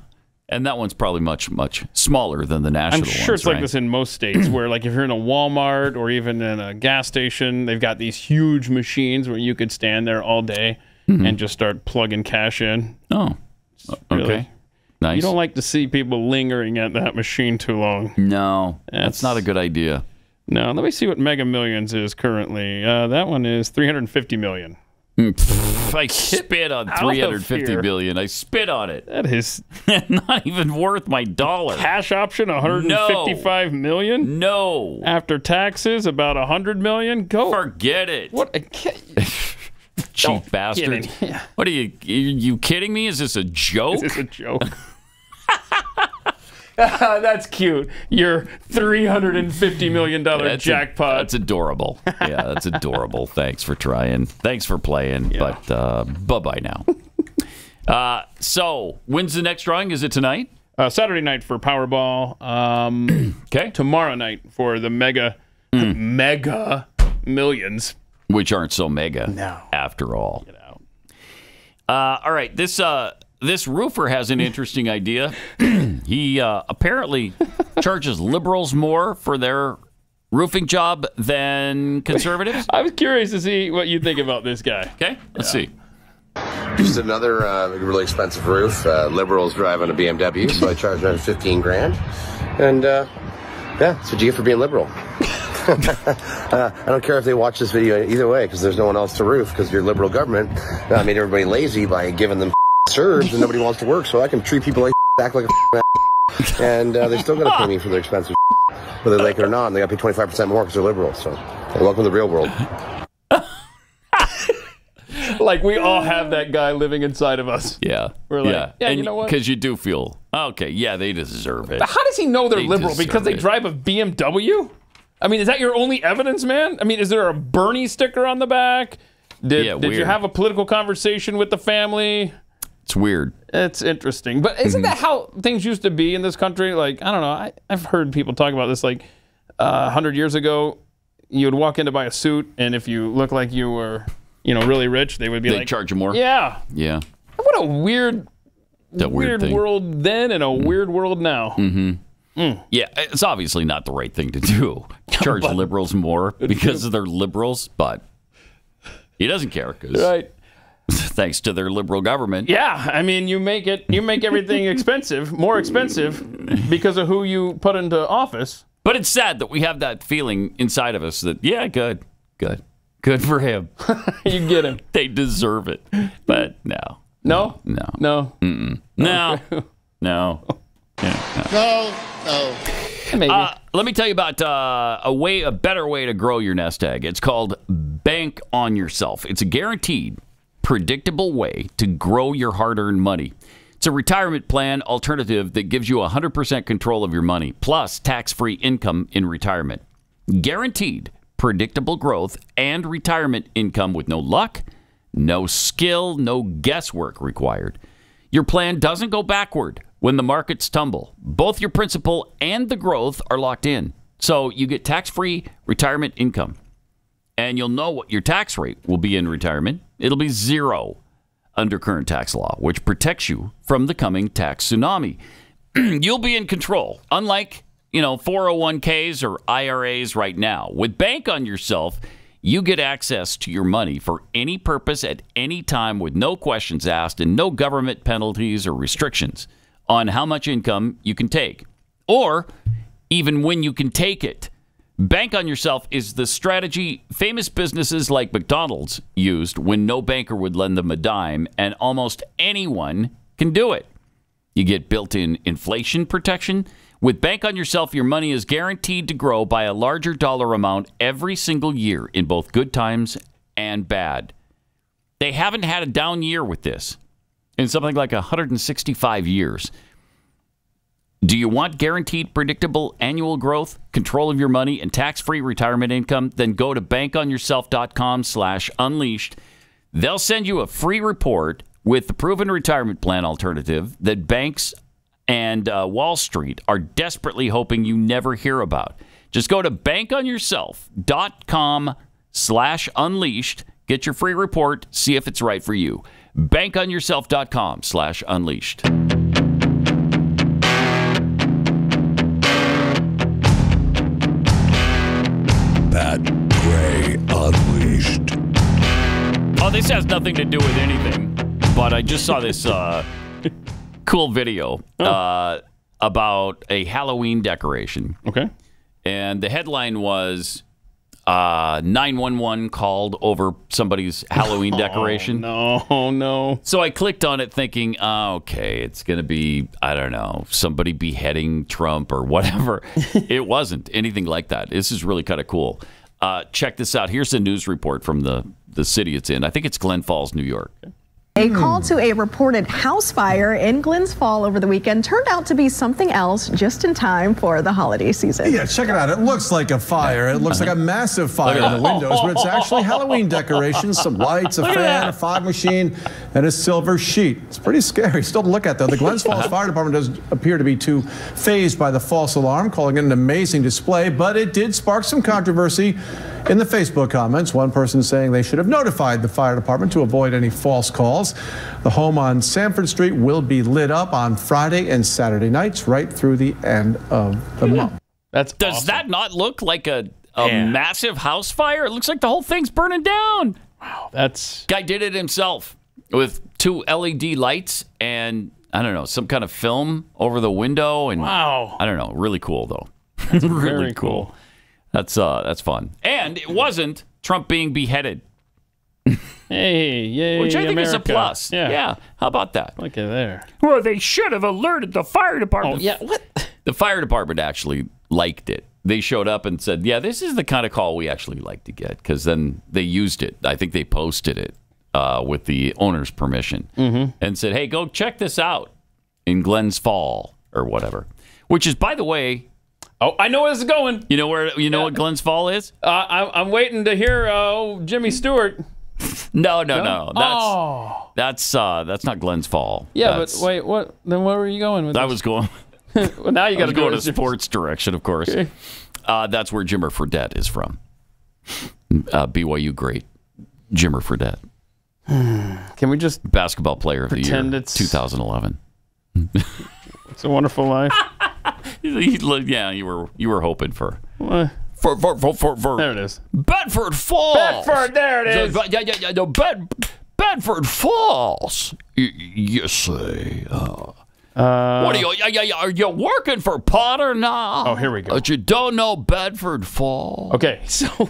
And that one's probably much, much smaller than the national ones. I'm sure it's right? like this in most states where, like, if you're in a Walmart or even in a gas station, they've got these huge machines where you could stand there all day and just start plugging cash in. Oh, okay. Nice. You don't like to see people lingering at that machine too long. No, that's not a good idea. No, let me see what Mega Millions is currently. That one is 350 million. I spit on 350 billion. I spit on it. That is not even worth my dollar. Cash option 155 million? No. After taxes about 100 million? Go. Forget it. What a cheap bastard. What are you kidding me? Is this a joke? Is this a joke? That's cute. Your $350 million jackpot. That's adorable. Yeah, that's adorable. Thanks for trying. Thanks for playing. Yeah. But bye-bye now. So, when's the next drawing? Is it tonight? Saturday night for Powerball. Okay. Tomorrow night for the Mega Millions. Which aren't so mega after all. Get out. All right. This roofer has an interesting idea. He apparently charges liberals more for their roofing job than conservatives. I was curious to see what you think about this guy. Okay, let's see. Just another really expensive roof. Liberals drive on a BMW, so I charge another 15 grand. And that's what you get for being liberal. I don't care if they watch this video either way, because there's no one else to roof, because your liberal government made everybody lazy by giving them serves and nobody wants to work, so I can treat people like act like a and they still got to pay me for their expensive whether they like it or not, and they got to pay 25% more because they're liberal. So welcome to the real world. Like, we all have that guy living inside of us. Yeah. We're like, yeah, you know what? Because you do feel, okay, yeah, they deserve it. How does he know they're liberal? Because they drive a BMW? I mean, is that your only evidence, man? I mean, is there a Bernie sticker on the back? Did you have a political conversation with the family? It's weird. It's interesting. But isn't that how things used to be in this country? Like, I don't know. I've heard people talk about this. Like, 100 years ago, you would walk in to buy a suit, and if you look like you were, really rich, they would be They'd charge you more? Yeah. Yeah. What a weird thing. world then and a weird world now. Mm-hmm. Yeah, it's obviously not the right thing to do. Charge liberals more because they're liberals, but he doesn't care. Right. Thanks to their liberal government. Yeah, I mean, you make everything more expensive because of who you put into office. But it's sad that we have that feeling inside of us that, yeah, good for him. You get him. They deserve it. But no. No? No. No. Mm-mm. No. Okay. No. No. Maybe. Let me tell you about a better way to grow your nest egg. It's called Bank on Yourself. It's a guaranteed, predictable way to grow your hard-earned money. It's a retirement plan alternative that gives you 100% control of your money, plus tax-free income in retirement. Guaranteed, predictable growth and retirement income with no luck, no skill, no guesswork required. Your plan doesn't go backward when the markets tumble. Both your principal and the growth are locked in. So you get tax-free retirement income. And you'll know what your tax rate will be in retirement. It'll be 0 under current tax law, which protects you from the coming tax tsunami. You'll be in control, unlike 401ks or IRAs right now. With Bank on Yourself, you get access to your money for any purpose at any time with no questions asked and no government penalties or restrictions on how much income you can take, or even when you can take it. Bank on Yourself is the strategy famous businesses like McDonald's used when no banker would lend them a dime, and almost anyone can do it. You get built-in inflation protection. With Bank on Yourself, your money is guaranteed to grow by a larger dollar amount every single year in both good times and bad. They haven't had a down year with this in something like 165 years. Do you want guaranteed, predictable annual growth, control of your money, and tax-free retirement income? Then go to bankonyourself.com/unleashed. They'll send you a free report with the proven retirement plan alternative that banks and Wall Street are desperately hoping you never hear about. Just go to bankonyourself.com/unleashed. Get your free report. See if it's right for you. Bankonyourself.com/unleashed. Pat Gray Unleashed. Oh, this has nothing to do with anything, but I just saw this cool video about a Halloween decoration. Okay. And the headline was 911 called over somebody's Halloween decoration. No. So I clicked on it thinking, okay, it's going to be, I don't know, somebody beheading Trump or whatever. It wasn't anything like that. This is really kind of cool. Check this out. Here's the news report from the city it's in. I think it's Glen Falls, New York. A call to a reported house fire in Glens Falls over the weekend turned out to be something else just in time for the holiday season. Yeah, check it out. It looks like a fire. It looks like a massive fire in the windows, but it's actually Halloween decorations, some lights, a fan, a fog machine, and a silver sheet. It's pretty scary still to look at, though. The Glens Falls Fire Department doesn't appear to be too fazed by the false alarm, calling it an amazing display, but it did spark some controversy in the Facebook comments. One person saying they should have notified the fire department to avoid any false calls. The home on Sanford Street will be lit up on Friday and Saturday nights right through the end of the month. Does that not look like a massive house fire? It looks like the whole thing's burning down. Wow, guy did it himself with 2 LED lights and I don't know, some kind of film over the window, and wow, I don't know, really cool though. That's really very cool. That's fun. And it wasn't Trump being beheaded. Hey, yay, which I think is a America. plus. Yeah. How about that? Look at there. Well, they should have alerted the fire department. Oh, yeah, what? The fire department actually liked it. They showed up and said, yeah, this is the kind of call we actually like to get, because then they used it. I think they posted it with the owner's permission and said, hey, go check this out in Glens Falls or whatever, which is, by the way... Oh, I know where this is going. You know where? You know what Glens Falls is? I'm waiting to hear Jimmy Stewart. No. That's not Glens Falls. Yeah, but wait, what? Then where were you going with this? I was going... Well, now you got to go to sports direction, of course. Okay. That's where Jimmer Fredette is from. BYU great, Jimmer Fredette. Can we just basketball player of the year, 2011. It's a Wonderful Life. Yeah, you were hoping for. What? For there it is. Bedford Falls. Bedford, there it is. Yeah. No, Bedford Falls. You say. What are you? Are you working for Potter now? Oh, here we go. But you don't know Bedford Falls. Okay, so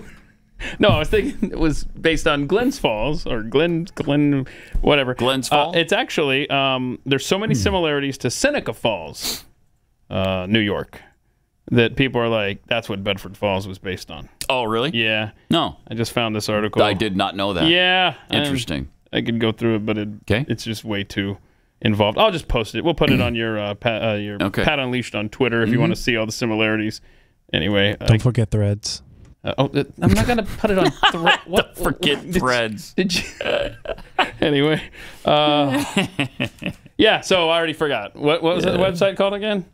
No, I was thinking it was based on Glens Falls or Glen, whatever. Glens Falls? It's actually, there's so many similarities to Seneca Falls, New York, that people are like, that's what Bedford Falls was based on. Oh, really? Yeah. No. I just found this article. I did not know that. Yeah. Interesting. I could go through it, but it's just way too involved. I'll just post it. We'll put it on your Pat Unleashed on Twitter if you want to see all the similarities. Anyway. Don't forget Threads. I'm not going to put it on Threads. Don't forget Threads. Did you? Anyway. Yeah, so I already forgot. What was the website called again?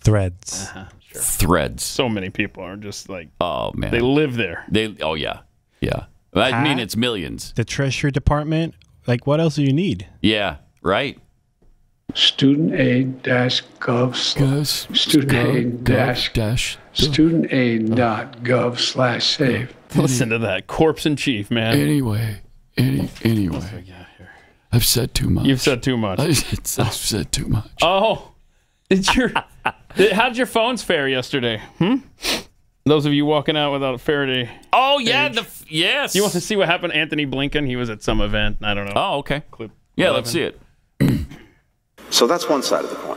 Threads. Sure. Threads. So many people are just like, oh, man. They live there. Oh, yeah. Yeah. I mean, it's millions. The Treasury Department. Like, what else do you need? Yeah, right. studentaid.gov/save. Listen to that corpse in chief, man. Anyway, I've said too much. You've said too much. I've said too much. Oh, how did your phones fare yesterday? Those of you walking out without a Faraday. Oh yeah, yes. You want to see what happened to Anthony Blinken? He was at some event. I don't know. Oh, okay. Clip yeah, 11. let's see it. So that's one side of the coin.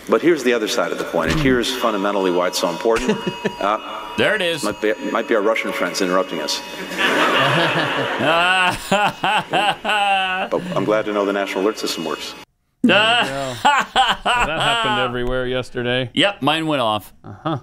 But here's the other side of the coin, and here's fundamentally why it's so important. There it is. Might be our Russian friends interrupting us. But I'm glad to know the National Alert System works. That happened everywhere yesterday. Yep, mine went off.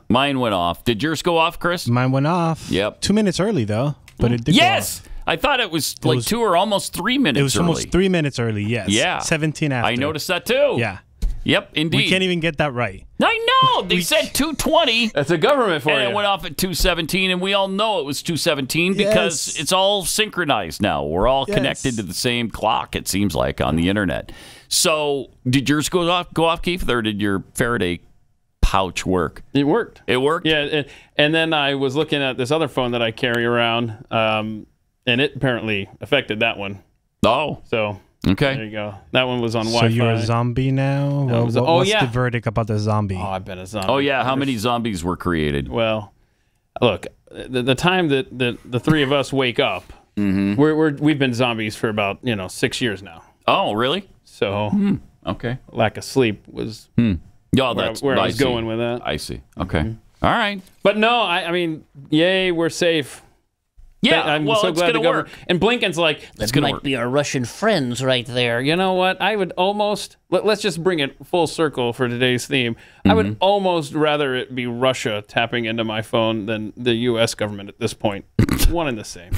Mine went off. Did yours go off, Chris? Mine went off. Yep. 2 minutes early, though. But it did go off. I thought it was 2 or almost 3 minutes early. It was almost 3 minutes early, yes. Yeah. 17 after. I noticed that, too. Yeah. Yep, indeed. We can't even get that right. I know. They said 2:20. That's a government for you. And it went off at 2:17, and we all know it was 2:17 because it's all synchronized now. We're all connected to the same clock, it seems like, on the internet. So did yours go off, Keith, or did your Faraday pouch work? It worked. It worked? Yeah, and then I was looking at this other phone that I carry around, and it apparently affected that one. Oh. So... Okay. There you go. That one was on Wi-Fi. So you're a zombie now? What's the verdict about the zombie? Oh, I've been a zombie. Oh, yeah. How many zombies were created? Well, look, the time that the three of us wake up, we've been zombies for about 6 years now. Oh, really? So, okay. Lack of sleep was where I was going with that. I see. Okay. All right. But no, I mean, yay, we're safe. Yeah, I'm so glad the government. And Blinken's like, that might be our Russian friends right there. You know what? I would almost, let's just bring it full circle for today's theme. I would almost rather it be Russia tapping into my phone than the U.S. government at this point. One and the same.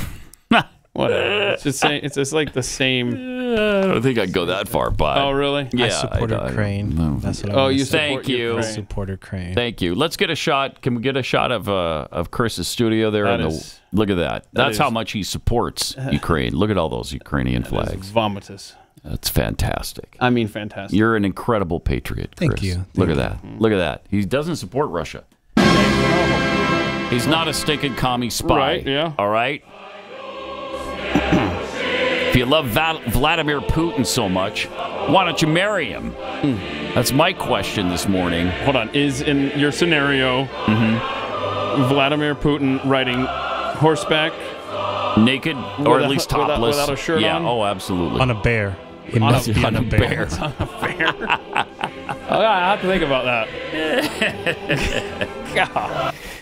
Whatever. It's just like the same. I don't think I'd go that far, but. Oh, really? Yeah, I support Ukraine. That's what I Thank you. I support Ukraine. Thank you. Let's get a shot. Can we get a shot of Chris's studio there? Look at that. That's how much he supports Ukraine. Look at all those Ukrainian flags. Vomitous. That's fantastic. I mean, fantastic. You're an incredible patriot, Chris. Thank you. Look at that. Look at that. He doesn't support Russia. He's not a stinking commie spy. Right, yeah. All right? If you love Vladimir Putin so much, why don't you marry him? That's my question this morning. Hold on. Is in your scenario Vladimir Putin riding horseback? Naked, or at least topless. Without a shirt on? Yeah, oh, absolutely. On a bear. It must be on a bear. On a bear. I have to think about that.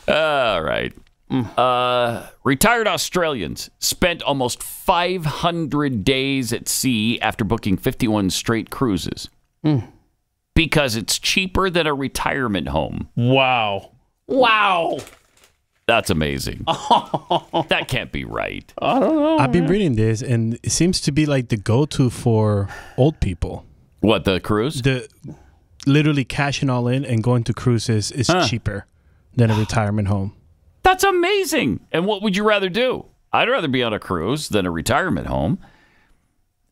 All right. Retired Australians spent almost 500 days at sea after booking 51 straight cruises because it's cheaper than a retirement home. Wow. That's amazing. That can't be right. I don't know. I've been reading this, and it seems to be like the go-to for old people. What, the cruise? Literally cashing all in and going to cruises is cheaper than a retirement home. That's amazing. And what would you rather do? I'd rather be on a cruise than a retirement home.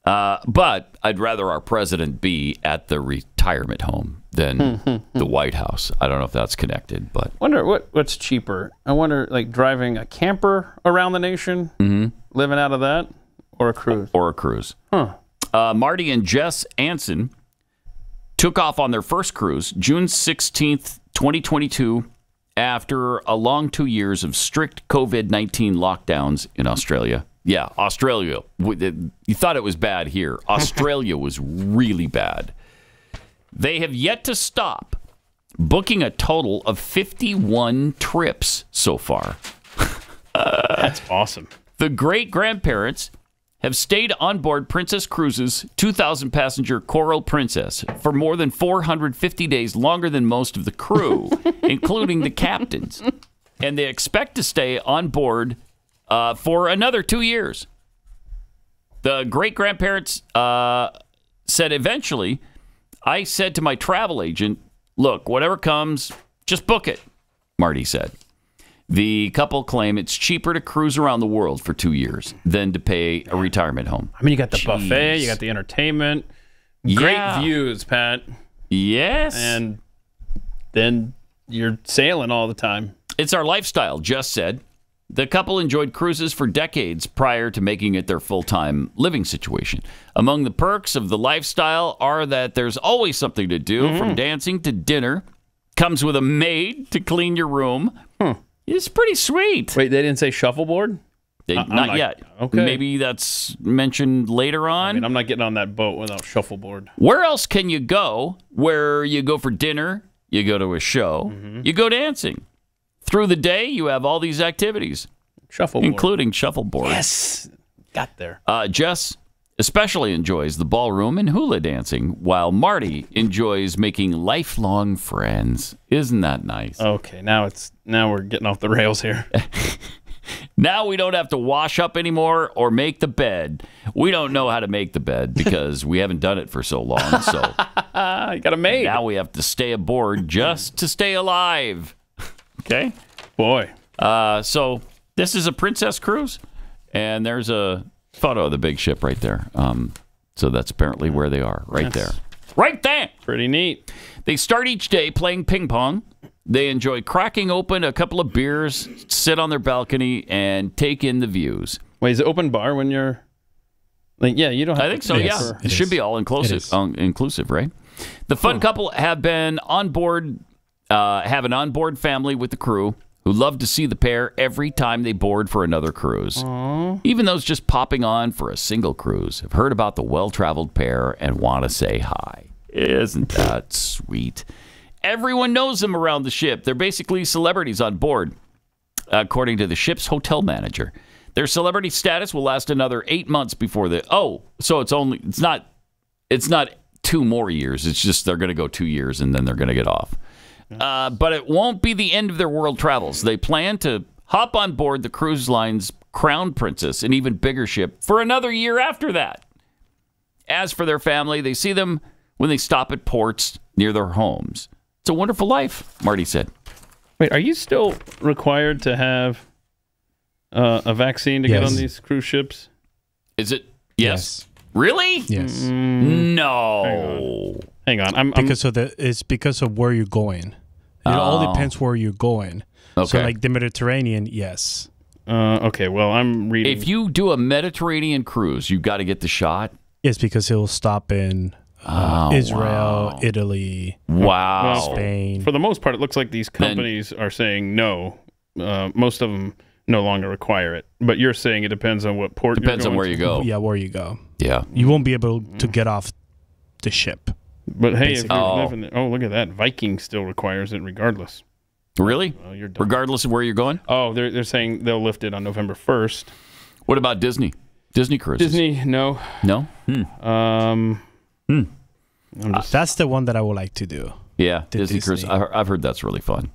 But I'd rather our president be at the retirement home than the White House. I don't know if that's connected, but wonder what's cheaper. I wonder, like driving a camper around the nation, living out of that, or a cruise. Marty and Jess Anson took off on their first cruise June 16th, 2022, after a long 2 years of strict COVID-19 lockdowns in Australia. Yeah, Australia. You thought it was bad here. Australia was really bad. They have yet to stop booking a total of 51 trips so far. That's awesome. The great-grandparents have stayed on board Princess Cruises' 2,000-passenger Coral Princess for more than 450 days, longer than most of the crew, including the captains. And they expect to stay on board for another 2 years. The great-grandparents said eventually, I said to my travel agent, look, whatever comes, just book it, Marty said. The couple claim it's cheaper to cruise around the world for 2 years than to pay a retirement home. I mean, you got the buffet, you got the entertainment, great views, Pat. Yes. And then you're sailing all the time. It's our lifestyle, Jess said. The couple enjoyed cruises for decades prior to making it their full-time living situation. Among the perks of the lifestyle are that there's always something to do, from dancing to dinner. Comes with a maid to clean your room. It's pretty sweet. Wait, they didn't say shuffleboard? Not yet. Okay. Maybe that's mentioned later on. I mean, I'm not getting on that boat without shuffleboard. Where else can you go? Where you go for dinner, you go to a show, you go dancing. Through the day, you have all these activities. Shuffleboard. Including shuffleboard. Yes. Got there. Jess especially enjoys the ballroom and hula dancing, while Marty enjoys making lifelong friends. Isn't that nice? Okay, now we're getting off the rails here. Now we don't have to wash up anymore or make the bed. We don't know how to make the bed because we haven't done it for so long. So you got a maid. Now we have to stay aboard just to stay alive. Okay? Boy. So this is a Princess Cruise, and there's a photo of the big ship right there. So that's apparently where they are, right there. Right there! Pretty neat. They start each day playing ping pong. They enjoy cracking open a couple of beers, sit on their balcony, and take in the views. Wait, is it open bar when you're... Like, yeah, you don't have I think so, yeah. It should be all inclusive, right? The fun couple have been on board, have an onboard family with the crew who love to see the pair every time they board for another cruise. Aww. Even those just popping on for a single cruise have heard about the well-traveled pair and want to say hi. Isn't that sweet? Everyone knows them around the ship. They're basically celebrities on board, according to the ship's hotel manager. Their celebrity status will last another 8 months before the... Oh, so it's not 2 more years. It's just they're going to go 2 years and then they're going to get off. But it won't be the end of their world travels. They plan to hop on board the cruise line's Crown Princess, an even bigger ship, for another year after that. As for their family, they see them when they stop at ports near their homes. It's a wonderful life, Marty said. Wait, are you still required to have a vaccine to get on these cruise ships? Is it? Yes. Really? Yes. No. Hang on. It's because of where you're going. It all depends where you're going. Okay. So like the Mediterranean, yes. Okay, well, I'm reading. If you do a Mediterranean cruise, you've got to get the shot? Yes, because it will stop in Israel, Italy, Spain. For the most part, it looks like these companies are saying no. Most of them no longer require it. But you're saying it depends on what port Depends you're on going where to. you go. Yeah, where you go. Yeah. You won't be able to get off the ship. But hey, if you're living there, look at that. Viking still requires it regardless. Really? Well, you're done. Regardless of where you're going? Oh, they're saying they'll lift it on November 1st. What about Disney? Disney cruises? Disney, no. No? That's the one that I would like to do. Yeah, Disney cruise. I've heard that's really fun.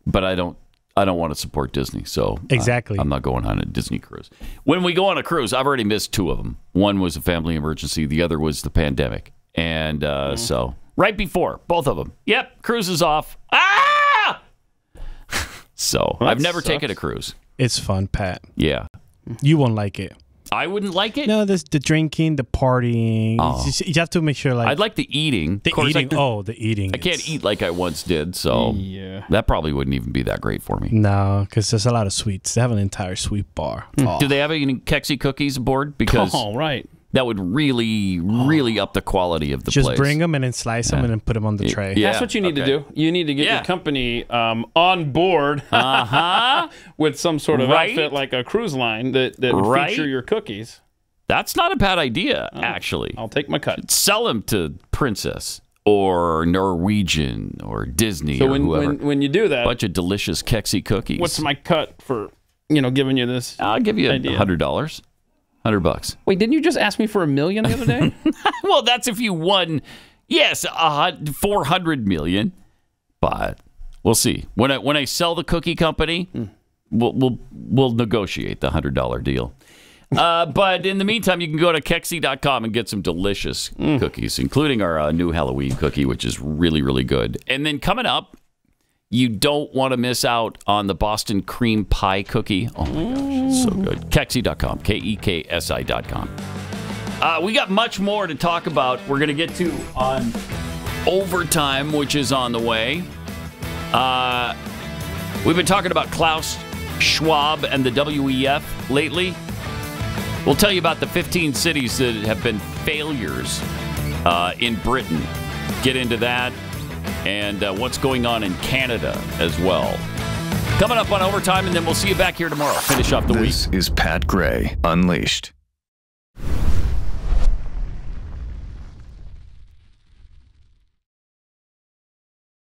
But I don't want to support Disney, so exactly. I'm not going on a Disney cruise. When we go on a cruise, I've already missed 2 of them. One was a family emergency. The other was the pandemic. And so right before, both of them. Yep, cruise is off. Ah! So I've never taken a cruise. It's fun, Pat. Yeah. You won't like it. I wouldn't like it? No, there's the drinking, the partying. You have to make sure, like... I'd like the eating. The eating. I can't eat like I once did, so that probably wouldn't even be that great for me. No, because there's a lot of sweets. They have an entire sweet bar. Do they have any Kexi cookies aboard? Because right. that would really up the quality of the place. Just bring them and then slice them and then put them on the tray. Yeah. That's what you need to do. You need to get your company on board with some sort of outfit like a cruise line that would feature your cookies. That's not a bad idea, actually. I'll take my cut. Sell them to Princess or Norwegian or Disney So or whoever. when you do that, bunch of delicious Kexi cookies. what's my cut for giving you this? I'll give you idea? $100. $100. Wait, didn't you just ask me for $1 million the other day? Well, that's if you won. Yes, $400 million. But we'll see. When I sell the cookie company, we'll negotiate the $100 deal. But in the meantime, you can go to Kexi.com and get some delicious cookies, including our new Halloween cookie, which is really, really good. And then coming up, you don't want to miss out on the Boston cream pie cookie. Oh my gosh, it's so good. Kexi.com, Keksi.com. We got much more to talk about. We're going to get to on overtime, which is on the way. We've been talking about Klaus Schwab and the WEF lately. We'll tell you about the 15 cities that have been failures in Britain. Get into that and what's going on in Canada as well. Coming up on Overtime, and then we'll see you back here tomorrow. Finish off the week. This is Pat Gray Unleashed.